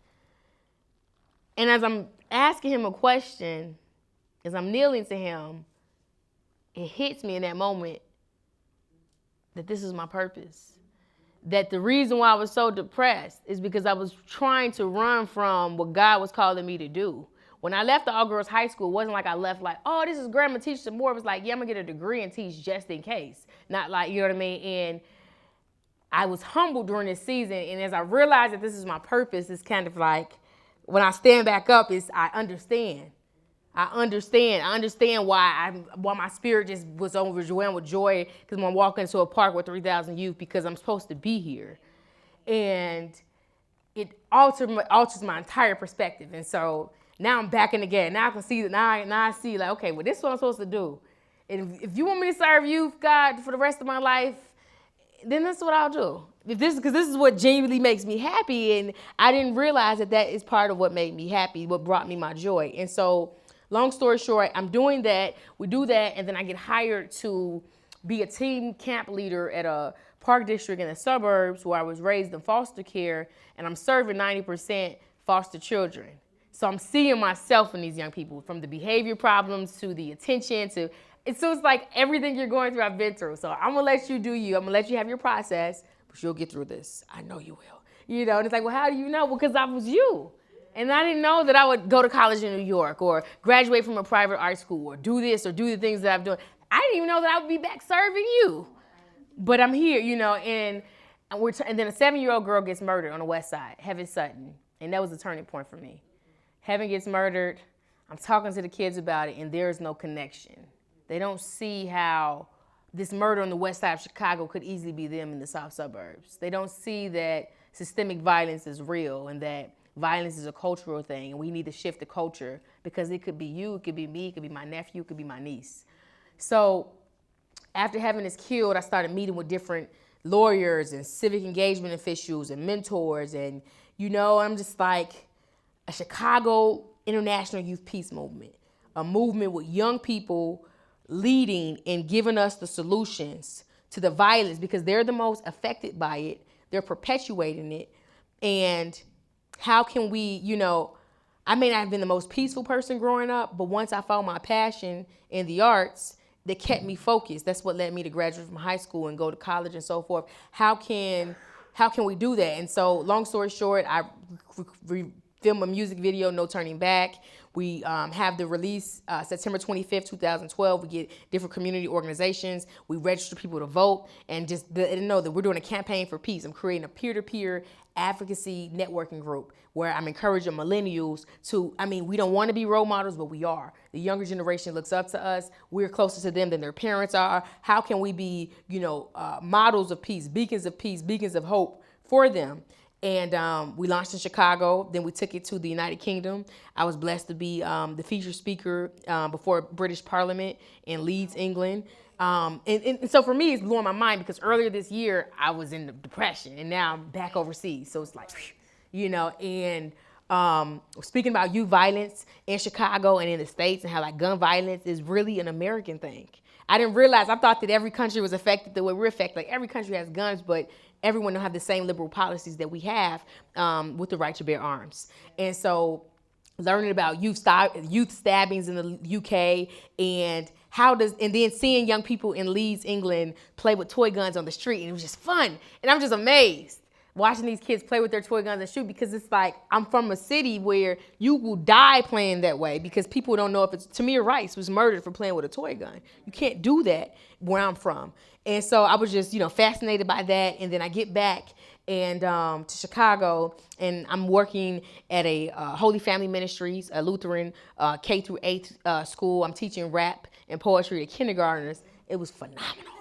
And as I'm asking him a question, as I'm kneeling to him, it hits me in that moment that this is my purpose. That the reason why I was so depressed is because I was trying to run from what God was calling me to do. When I left the all-girls high school, it wasn't like I left like, oh, this is great, I'm gonna teach some more. It was like, yeah, I'm gonna get a degree and teach just in case. Not like, you know what I mean? And I was humbled during this season. And as I realized that this is my purpose, it's kind of like, when I stand back up, I understand. I understand why my spirit just was overwhelmed with joy because I'm walking into a park with 3,000 youth because I'm supposed to be here. And it alters my entire perspective. And so now I'm back in the game. Now I can see that now I see like, okay, well, this is what I'm supposed to do. And if you want me to serve you, God, for the rest of my life, then that's what I'll do. Because this is what genuinely makes me happy. And I didn't realize that is part of what made me happy, what brought me my joy. And so long story short, I'm doing that. We do that. And then I get hired to be a team camp leader at a park district in the suburbs where I was raised in foster care. And I'm serving 90% foster children. So I'm seeing myself in these young people, from the behavior problems to the attention to, so it's like everything you're going through, I've been through. So I'm gonna let you do you. I'm gonna let you have your process, but you'll get through this. I know you will. You know, and it's like, well, how do you know? Well, because I was you. And I didn't know that I would go to college in New York or graduate from a private art school or do this or do the things that I've done. I didn't even know that I would be back serving you. But I'm here, you know, and then a 7-year-old girl gets murdered on the west side, Heaven Sutton. And that was a turning point for me. Heaven gets murdered. I'm talking to the kids about it, and there's no connection. They don't see how this murder on the west side of Chicago could easily be them in the south suburbs. They don't see that systemic violence is real and that violence is a cultural thing, and we need to shift the culture because it could be you, it could be me, it could be my nephew, it could be my niece. So after Heaven is killed, I started meeting with different lawyers and civic engagement officials and mentors, and you know, I'm just like a Chicago International Youth Peace Movement, a movement with young people leading and giving us the solutions to the violence because they're the most affected by it. They're perpetuating it. And how can we, you know, I may not have been the most peaceful person growing up, but once I found my passion in the arts, that kept me focused. That's what led me to graduate from high school and go to college and so forth. How can we do that? And so long story short, I film a music video, No Turning Back. We have the release September 25th, 2012. We get different community organizations. We register people to vote and just know that we're doing a campaign for peace. I'm creating a peer-to-peer advocacy networking group where I'm encouraging millennials to, we don't want to be role models, but we are. The younger generation looks up to us. We're closer to them than their parents are. How can we be, models of peace, beacons of hope for them? And we launched in Chicago. Then we took it to the United Kingdom. I was blessed to be the featured speaker before British Parliament in Leeds, England. And so for me, it's blowing my mind because earlier this year, I was in depression and now I'm back overseas. So it's like, and speaking about youth violence in Chicago and in the States and how like gun violence is really an American thing. I didn't realize, I thought that every country was affected the way we're affected. Like every country has guns, but everyone don't have the same liberal policies that we have with the right to bear arms. And so learning about youth stabbings in the UK and then seeing young people in Leeds, England play with toy guns on the street, and it was just fun. And I'm just amazed watching these kids play with their toy guns and shoot, because it's like, I'm from a city where you will die playing that way because people don't know if it's, Tamir Rice was murdered for playing with a toy gun. You can't do that where I'm from. And so I was just, fascinated by that. And then I get back and to Chicago, and I'm working at a Holy Family Ministries, a Lutheran K through 8th school. I'm teaching rap and poetry to kindergartners. It was phenomenal.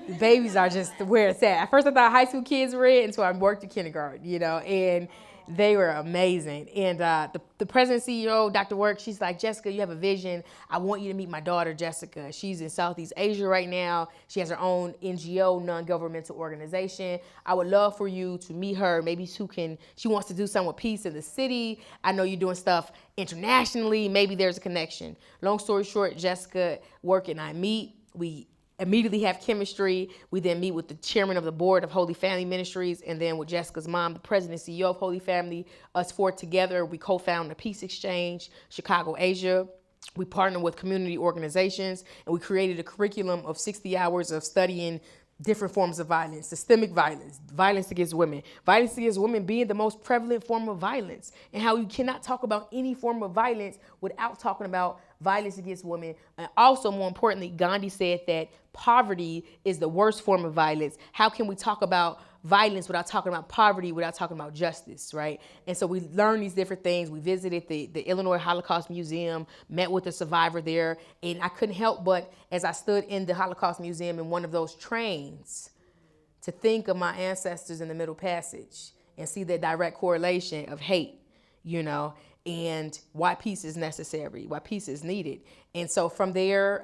The babies are just where it's at. At first I thought high school kids were it, until I worked at kindergarten, and they were amazing. And the president and CEO, Dr. Work, she's like, Jessica, you have a vision. I want you to meet my daughter, Jessica. She's in Southeast Asia right now. She has her own NGO, non-governmental organization. I would love for you to meet her. Maybe she wants to do something with peace in the city. I know you're doing stuff internationally. Maybe there's a connection. Long story short, Jessica Work and I meet. We immediately have chemistry. We then meet with the chairman of the board of Holy Family Ministries, and then with Jessica's mom, the president and CEO of Holy Family. Us four together, we co-found the Peace Exchange, Chicago, Asia. We partner with community organizations, and we created a curriculum of 60 hours of studying different forms of violence: systemic violence, violence against women being the most prevalent form of violence, and how you cannot talk about any form of violence without talking about violence against women. And also, more importantly, Gandhi said that poverty is the worst form of violence. How can we talk about violence without talking about poverty, without talking about justice, right? And so we learned these different things. We visited the Illinois Holocaust Museum, met with a survivor there, and I couldn't help but, as I stood in the Holocaust Museum in one of those trains, to think of my ancestors in the Middle Passage and see the direct correlation of hate, and why peace is necessary, why peace is needed. And so from there,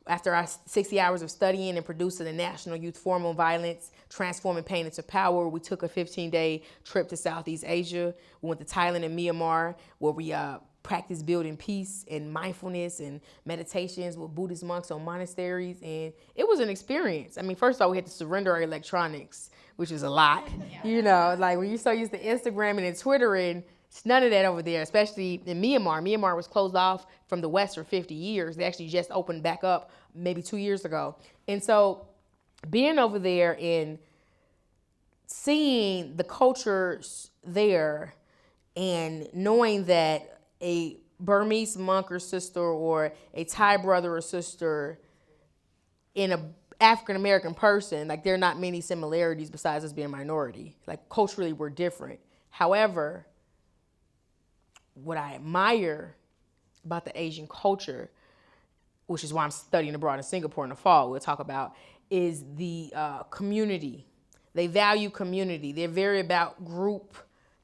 after our 60 hours of studying and producing the National Youth Forum on Violence, Transforming Pain into Power, we took a 15-day trip to Southeast Asia. We went to Thailand and Myanmar, where we practiced building peace and mindfulness and meditations with Buddhist monks on monasteries. And it was an experience. I mean, first of all, we had to surrender our electronics, which is a lot. Like when you're so used to Instagramming and Twittering, it's none of that over there, especially in Myanmar. Myanmar was closed off from the West for 50 years. They actually just opened back up maybe 2 years ago. And so being over there and seeing the cultures there and knowing that a Burmese monk or sister or a Thai brother or sister in a African-American person, like there are not many similarities besides us being a minority. Like culturally, we're different. However, what I admire about the Asian culture, which is why I'm studying abroad in Singapore in the fall, we'll talk about, is the community. They value community. They're very about group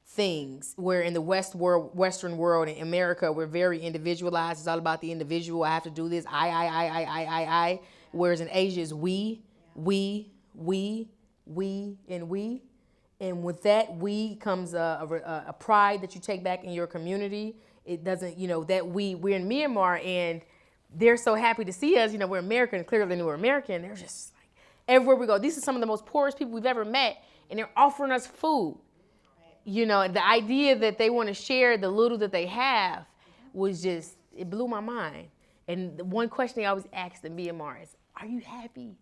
things, where in the Western world, in America, we're very individualized. It's all about the individual. I have to do this. I. Whereas in Asia, it's we, and we. And with that we comes a pride that you take back in your community. It doesn't, that we're in Myanmar and they're so happy to see us. We're American, clearly they knew we're American. They're just like, everywhere we go, these are some of the most poorest people we've ever met, and they're offering us food. The idea that they want to share the little that they have was just, it blew my mind. And the one question they always ask in Myanmar is, are you happy?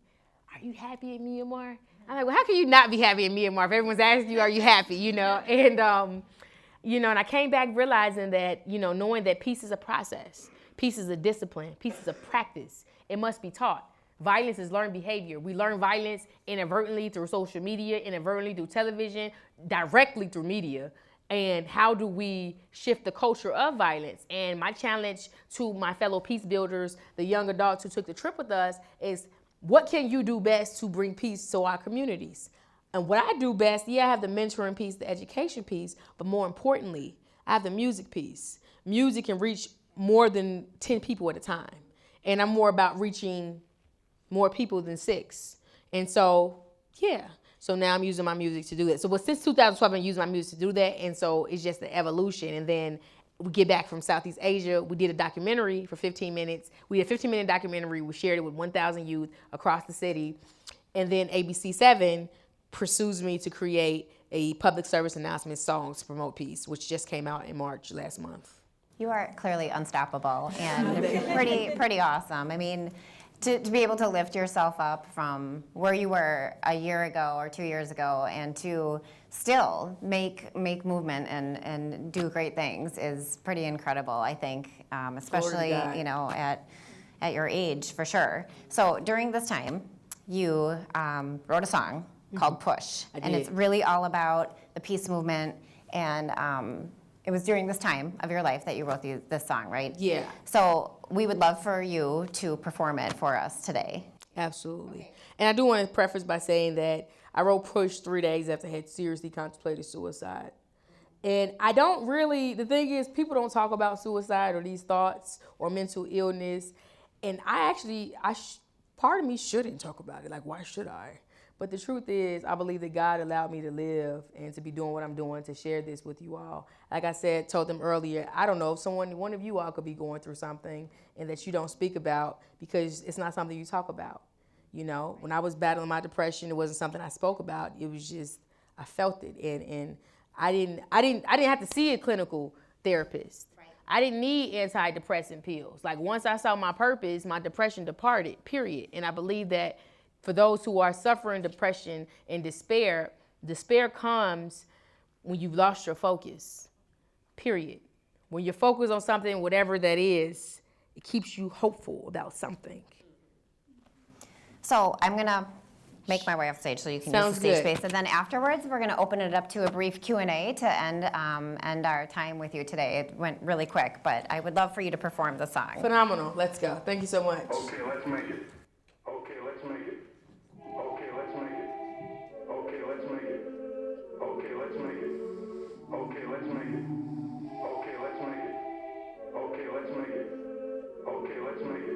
Are you happy in Myanmar? I'm like, well, how can you not be happy in Myanmar if everyone's asking you, are you happy, And, and I came back realizing that, knowing that peace is a process. Peace is a discipline. Peace is a practice. It must be taught. Violence is learned behavior. We learn violence inadvertently through social media, inadvertently through television, directly through media. And how do we shift the culture of violence? And my challenge to my fellow peace builders, the young adults who took the trip with us, is what can you do best to bring peace to our communities? And what I do best, I have the mentoring piece, the education piece, but more importantly, I have the music piece. Music can reach more than 10 people at a time. And I'm more about reaching more people than 6. And so, so now I'm using my music to do that. So since 2012, I've been using my music to do that. And so it's just the evolution. And then we get back from Southeast Asia. We did a documentary for 15 minutes. We did a 15-minute documentary. We shared it with 1,000 youth across the city. And then ABC7 pursues me to create a public service announcement song to promote peace, which just came out in March last month. You are clearly unstoppable and pretty awesome. I mean, to be able to lift yourself up from where you were a year ago or 2 years ago and to still make movement and do great things is pretty incredible, I think, especially, at your age, for sure. So during this time, you wrote a song called Push, and it's really all about the peace movement, and it was during this time of your life that you wrote this song, right? Yeah. So we would love for you to perform it for us today. Absolutely. And I do want to preface by saying that I wrote Push 3 days after I had seriously contemplated suicide. And the thing is, people don't talk about suicide or these thoughts or mental illness. And part of me shouldn't talk about it. Like, why should I? But the truth is, I believe that God allowed me to live and to be doing what I'm doing, to share this with you all. Like I said, told them earlier, I don't know if one of you all could be going through something and that you don't speak about because it's not something you talk about. When I was battling my depression, it wasn't something I spoke about. It was just, I felt it. And I didn't have to see a clinical therapist. Right. I didn't need antidepressant pills. Like, once I saw my purpose, my depression departed, period. And I believe that for those who are suffering depression and despair comes when you've lost your focus, period. When you're focused on something, whatever that is, it keeps you hopeful about something. So I'm going to make my way off stage so you can use the stage space. And then afterwards, we're going to open it up to a brief Q&A to end our time with you today. It went really quick, but I would love for you to perform the song. Phenomenal. Let's go. Thank you so much. Okay, let's make it. Okay, let's make it. Okay, let's make it. Okay, let's make it. Okay, let's make it. Okay, let's make it. Okay, let's make it. Okay, let's make it. Okay, let's make it.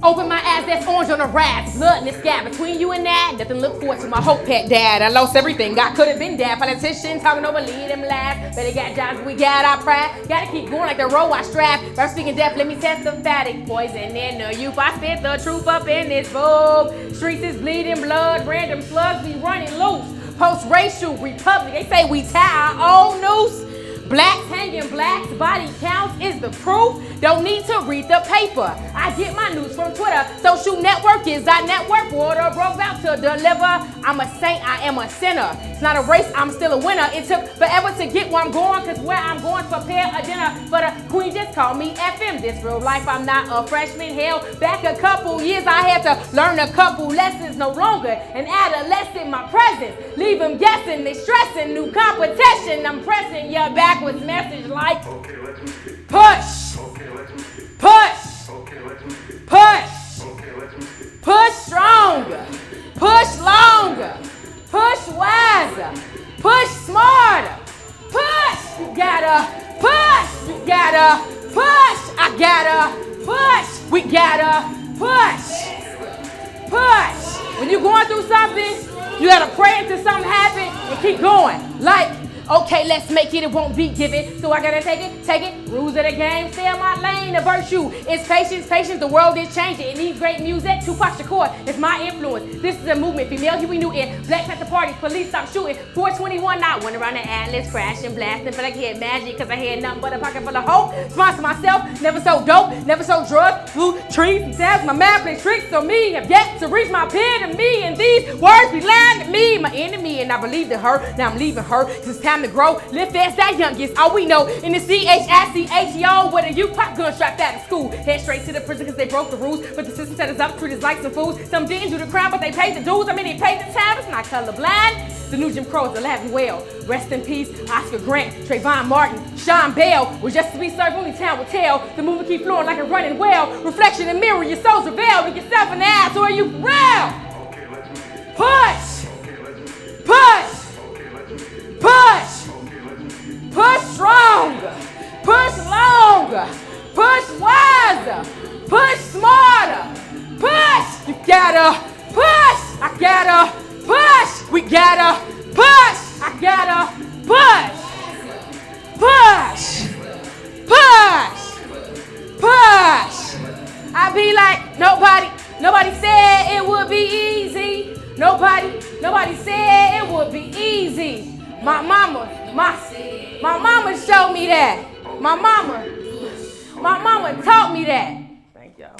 Open my eyes, that's orange on the rats. Blood in the sky between you and that. Nothing look forward to my hope pet dad. I lost everything, I could have been dad. Politicians talking over lead them last. Better got jobs, we got our pride. Gotta keep going like the road I strap. First speaking death, let me test the phatic. Poison in the youth, I spit the truth up in this book. Streets is bleeding blood, random slugs be running loose. Post-racial republic, they say we tie our own noose. Blacks hanging blacks, body counts is the proof. Don't need to read the paper. I get my news from Twitter. Social network is our network. Water broke out to deliver. I'm a saint, I am a sinner. It's not a race, I'm still a winner. It took forever to get where I'm going, cause where I'm going, prepare a dinner for the queen. Just call me FM. This real life, I'm not a freshman. Hell, back a couple years, I had to learn a couple lessons. No longer an adolescent, my presence. Leave them guessing, they stressing. New competition, I'm pressing your backwards message like Okay, let's make it. push, Okay, let's make it. push, Okay, let's make it. push, Okay, let's make it. push stronger, push longer, push wiser, push smarter, push, you gotta push, you gotta push, I gotta push, we gotta push, push. When you're going through something, you gotta pray until something happens and keep going. Like, okay, let's make it won't be given. So I gotta take it. Rules of the game, stay in my lane, the virtue. It's patience, the world is changing. It needs great music, Tupac Shakur is my influence. This is a movement, female Huey Newton. Black Panther Party, police stop shooting. 421, I went around the Atlas, crashing, blasting. Feel like I had magic, cause I had nothing but a pocket full of hope. Sponsor myself, never so dope, never so drugs. Blue trees and stabs, my mind plays tricks on me. Have yet to reach my epitome. And these words be lying to me, my enemy. And I believed in her, now I'm leaving her. Cause it's time to grow, live fast, that youngest. All we know in the CHICHEO, where the youth pop gun strapped out of school. Head straight to the prison cause they broke the rules. But the system set us up, treat us like some fools. Some didn't do the crime, but they paid the dues. I mean, they paid the time, it's not colorblind. The new Jim Crows are laughing well. Rest in peace, Oscar Grant, Trayvon Martin, Sean Bell. Was just to be served, only time will tell. The movement keep flowing like a running well. Reflection and mirror, your soul's revealed. Look yourself in the eye, so are you for real? Okay, let's make it. Push! Okay, let's make it. Push! Okay, let's make it. Push! Okay, let's make it. Push stronger, push longer, push wiser, push smarter, push, you gotta push, I gotta push, we gotta push, I gotta push, push, push, push. I be like, nobody said it would be easy. Nobody My mama showed me that. My mama taught me that. Thank y'all.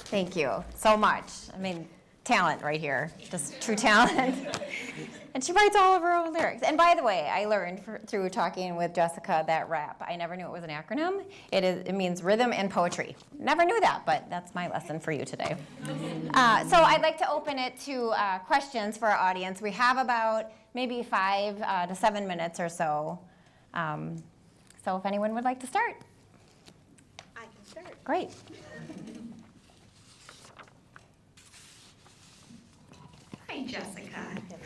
Thank you so much. I mean, talent right here, just true talent. And she writes all of her own lyrics. And by the way, I learned through talking with Jessica that RAP, I never knew it was an acronym. It means rhythm and poetry. Never knew that, but that's my lesson for you today. So I'd like to open it to questions for our audience. We have about maybe 5 to 7 minutes or so. So if anyone would like to start. I can start. Great. Hi, Jessica.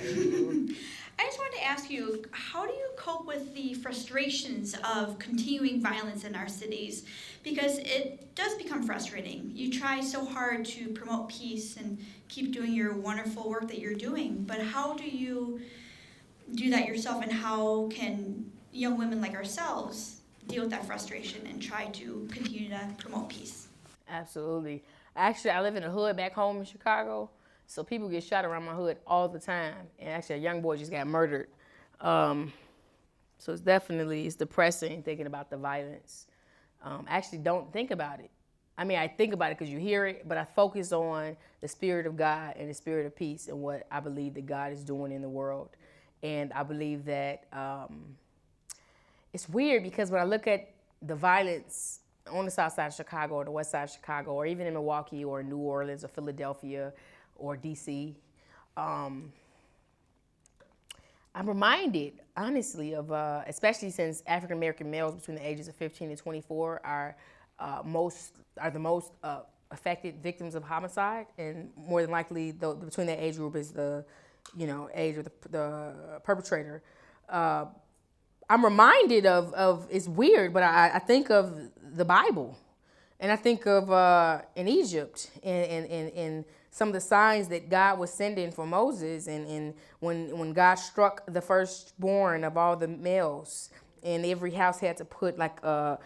I just wanted to ask you, how do you cope with the frustrations of continuing violence in our cities? Because it does become frustrating. You try so hard to promote peace and keep doing your wonderful work that you're doing, but how do you do that yourself, and how can young women like ourselves deal with that frustration and try to continue to promote peace? Absolutely. Actually, I live in a hood back home in Chicago. So people get shot around my hood all the time. And actually, a young boy just got murdered. So it's depressing thinking about the violence. I actually don't think about it. I mean, I think about it because you hear it, but I focus on the spirit of God and the spirit of peace and what I believe that God is doing in the world. And I believe that it's weird because when I look at the violence on the south side of Chicago or the west side of Chicago, or even in Milwaukee or New Orleans or Philadelphia, or DC, I'm reminded, honestly, of, especially since African-American males between the ages of 15 and 24 are the most affected victims of homicide, and more than likely, between that age group is the, age of the perpetrator. I'm reminded of, it's weird, but I think of the Bible, and I think of in Egypt, and some of the signs that God was sending for Moses, and when God struck the firstborn of all the males, and every house had to put like the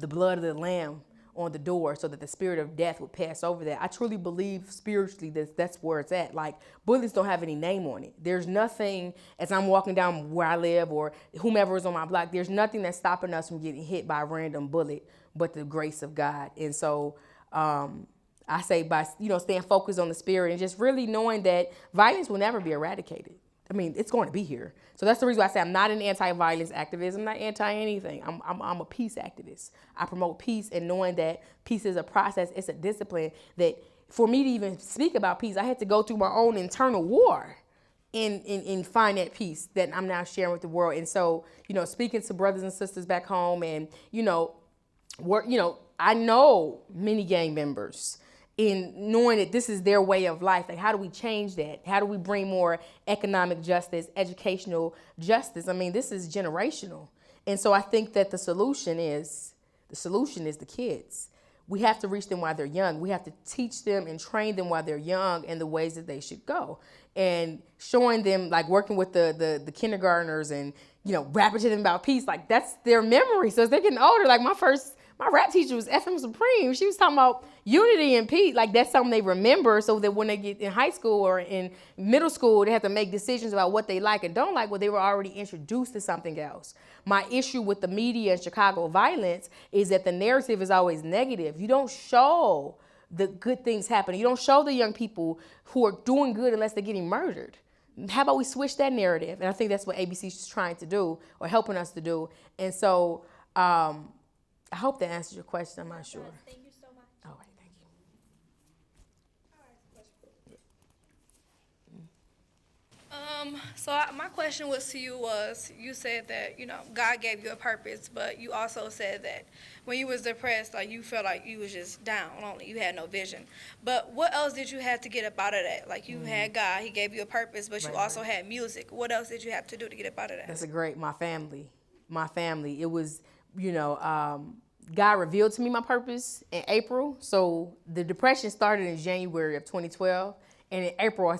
blood of the lamb on the door so that the spirit of death would pass over that. I truly believe spiritually that's where it's at. Like, bullets don't have any name on it. There's nothing, as I'm walking down where I live or whomever is on my block, there's nothing that's stopping us from getting hit by a random bullet but the grace of God. And so I say by, staying focused on the spirit and just really knowing that violence will never be eradicated. I mean, it's going to be here. So that's the reason why I say I'm not an anti-violence activist. I'm not anti-anything. I'm a peace activist. I promote peace, and knowing that peace is a process, it's a discipline, that for me to even speak about peace, I had to go through my own internal war and find that peace that I'm now sharing with the world. And so, speaking to brothers and sisters back home, and, I know many gang members, in knowing that this is their way of life. Like, how do we change that? How do we bring more economic justice, educational justice? I mean, this is generational. And so I think that the solution is the kids. We have to reach them while they're young. We have to teach them and train them while they're young in the ways that they should go. And showing them, like working with the kindergartners and, rapping to them about peace, like that's their memory. So as they're getting older, like my rap teacher was FM Supreme. She was talking about unity and peace. Like, that's something they remember, so that when they get in high school or in middle school, they have to make decisions about what they like and don't like. Well, they were already introduced to something else. My issue with the media and Chicago violence is that the narrative is always negative. You don't show the good things happening. You don't show the young people who are doing good unless they're getting murdered. How about we switch that narrative? And I think that's what ABC is trying to do, or helping us to do. And so, I hope that answers your question. I'm not sure. Thank you so much. All right, thank you. So my question was to you was, you said that, God gave you a purpose, but you also said that when you was depressed, like, you felt like you was just down only, you had no vision. But what else did you have to get up out of that? Like, you had God, he gave you a purpose, but you also had music. What else did you have to do to get up out of that? That's my family. It was, God revealed to me my purpose in April. So the depression started in January of 2012. And in April,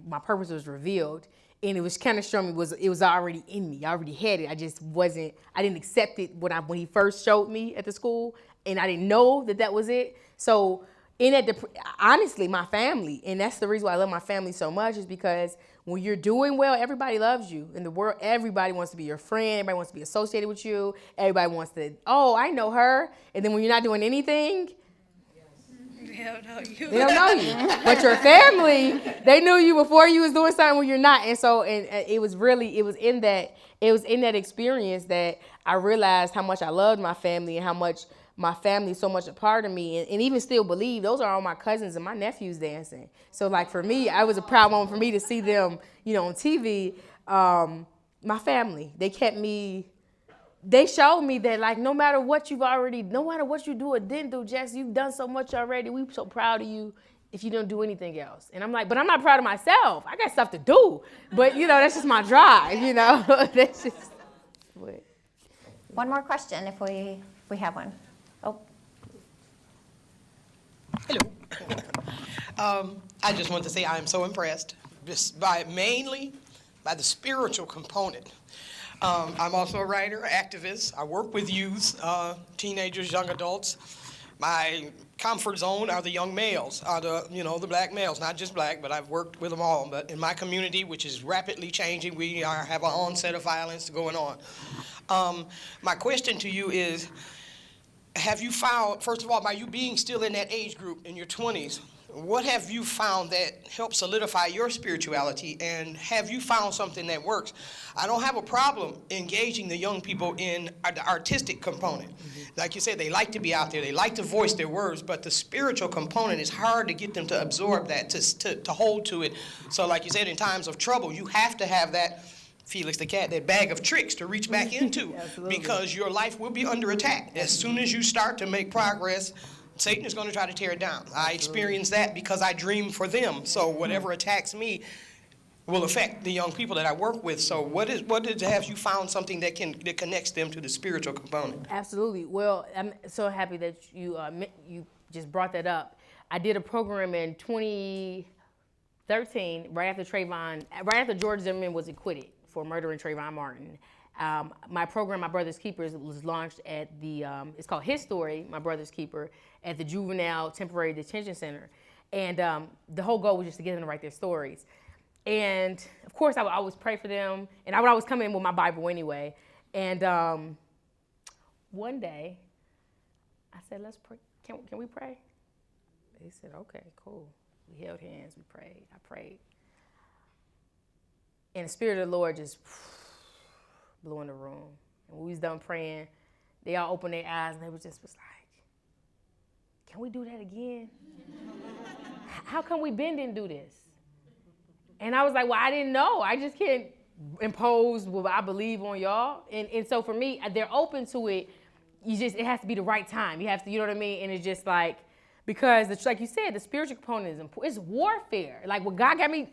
my purpose was revealed. And it was kind of showing me it was already in me. I already had it. I didn't accept it when he first showed me at the school, and I didn't know that was it. So honestly, my family, and that's the reason why I love my family so much, is because when you're doing well, everybody loves you. In the world, everybody wants to be your friend. Everybody wants to be associated with you. Everybody wants to, oh, I know her. And then when you're not doing anything, They don't know you. they don't know you. But your family, they knew you before you was doing something when you're not. And so, and it was in that experience that I realized how much I loved my family and how much my family is so much a part of me, and even still believe those are all my cousins and my nephews dancing. So like for me, it was a proud moment for me to see them, on TV. My family, they showed me that like no matter what you do or didn't do, Jess, you've done so much already. We're so proud of you if you don't do anything else. And I'm like, but I'm not proud of myself. I got stuff to do. But that's just my drive, That's just what. One more question if we have one. Oh. Hello. I just want to say I am so impressed mainly by the spiritual component. I'm also a writer, activist. I work with youth, teenagers, young adults. My comfort zone are the young males, the black males, not just black, but I've worked with them all. But in my community, which is rapidly changing, we have an onset of violence going on. My question to you is, have you found, first of all, by you being still in that age group in your 20s, what have you found that helps solidify your spirituality, and have you found something that works? I don't have a problem engaging the young people in the artistic component. Like you said, they like to be out there, they like to voice their words, but the spiritual component is hard to get them to absorb that, to hold to it. So like you said, in times of trouble, you have to have that, Felix the cat, that bag of tricks to reach back into because your life will be under attack. As soon as you start to make progress, Satan is going to try to tear it down. I experienced that because I dream for them. So whatever attacks me will affect the young people that I work with. So have you found something that connects them to the spiritual component? Absolutely. Well, I'm so happy that you just brought that up. I did a program in 2013, right after George Zimmerman was acquitted for murdering Trayvon Martin. My program, My Brother's Keepers, was launched at it's called His Story, My Brother's Keeper, at the Juvenile Temporary Detention Center. And the whole goal was just to get them to write their stories. And of course, I would always pray for them, and I would always come in with my Bible anyway. And one day, I said, let's pray. Can we pray? They said, okay, cool. We held hands, we prayed, I prayed. And the Spirit of the Lord just blew in the room. And when we was done praying, they all opened their eyes and they was like, can we do that again? How come we didn't do this? And I was like, well, I didn't know. I just can't impose what I believe on y'all. And so for me, they're open to it. It has to be the right time. You have to, you know what I mean? And it's just like, because like you said, the spiritual component is important. It's warfare. Like what God got me,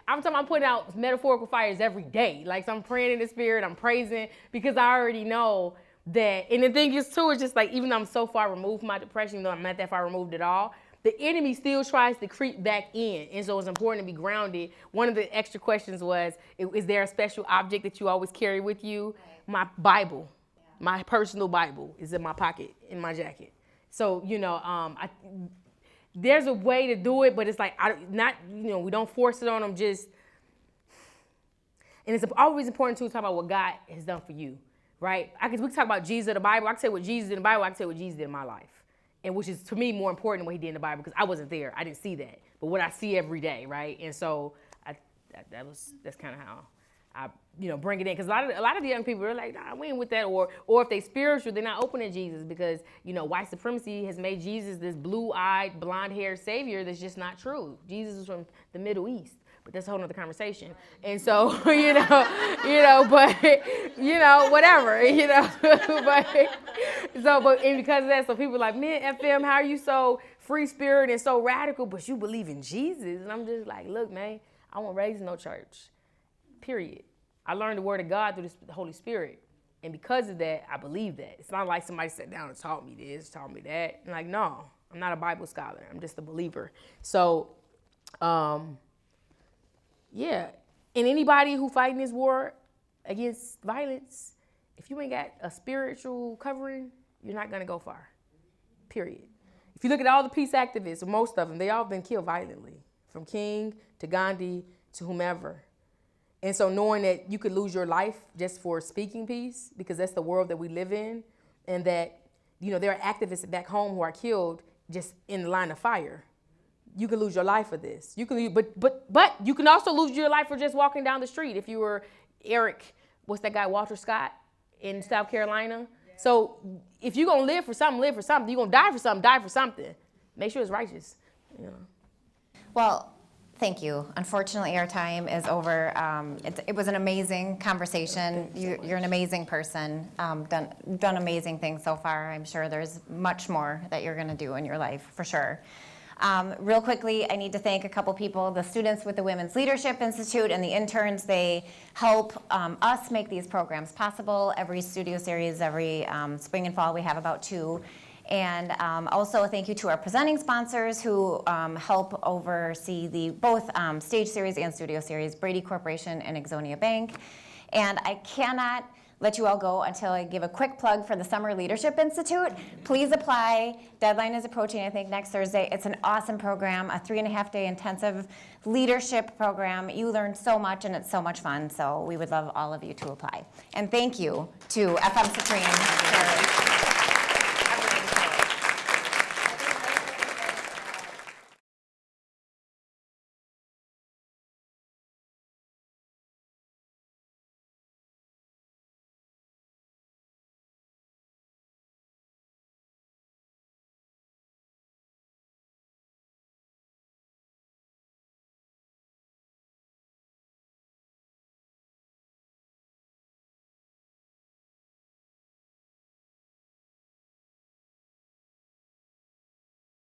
I'm putting out metaphorical fires every day. Like so I'm praying in the Spirit, I'm praising, because I already know that. And the thing is too, it's just like, even though I'm so far removed from my depression, though I'm not that far removed at all, the enemy still tries to creep back in. And so it's important to be grounded. One of the extra questions was, is there a special object that you always carry with you? My Bible, my personal Bible is in my pocket, in my jacket. So, there's a way to do it, but it's like, we don't force it on them, and it's always important to talk about what God has done for you, right? We can talk about Jesus in the Bible. I can say what Jesus did in the Bible. I can say what Jesus did in my life, and which is, to me, more important than what he did in the Bible, because I wasn't there. I didn't see that, but what I see every day, right? And so that's kind of how I, bring it in, because a lot of the young people are like, nah, we ain't with that, or if they spiritual, they're not open to Jesus, because white supremacy has made Jesus this blue-eyed, blonde-haired savior that's just not true. Jesus is from the Middle East, but that's a whole nother conversation. And so, whatever, but and because of that, so people are like, man, FM, how are you so free spirit and so radical, but you believe in Jesus? And I'm just like, look, man, I wasn't raised in no church. Period. I learned the word of God through the Holy Spirit. And because of that, I believe that. It's not like somebody sat down and taught me this, taught me that. I'm like, no, I'm not a Bible scholar. I'm just a believer. So, yeah. And anybody who fighting this war against violence, if you ain't got a spiritual covering, you're not gonna go far, period. If you look at all the peace activists, or most of them, they all been killed violently, from King to Gandhi to whomever. And so knowing that you could lose your life just for speaking peace, because that's the world that we live in, and that, you know, there are activists back home who are killed just in the line of fire. You can lose your life for this. You can, but you can also lose your life for just walking down the street. If you were Eric, what's that guy, Walter Scott in South Carolina? So if you're gonna live for something, live for something. You're gonna die for something, die for something. Make sure it's righteous. You know. Well, thank you. Unfortunately, our time is over. It was an amazing conversation. You're an amazing person. Done amazing things so far. I'm sure there's much more that you're gonna do in your life, for sure. Real quickly, I need to thank a couple people, the students with the Women's Leadership Institute and the interns. They help us make these programs possible. Every studio series, every spring and fall, we have about 2. And also a thank you to our presenting sponsors who help oversee both stage series and studio series, Brady Corporation and Exonia Bank. And I cannot let you all go until I give a quick plug for the Summer Leadership Institute. Please apply. Deadline is approaching, I think, next Thursday. It's an awesome program, a 3.5-day intensive leadership program. You learn so much, and it's so much fun. So we would love all of you to apply. And thank you to FM Citrine for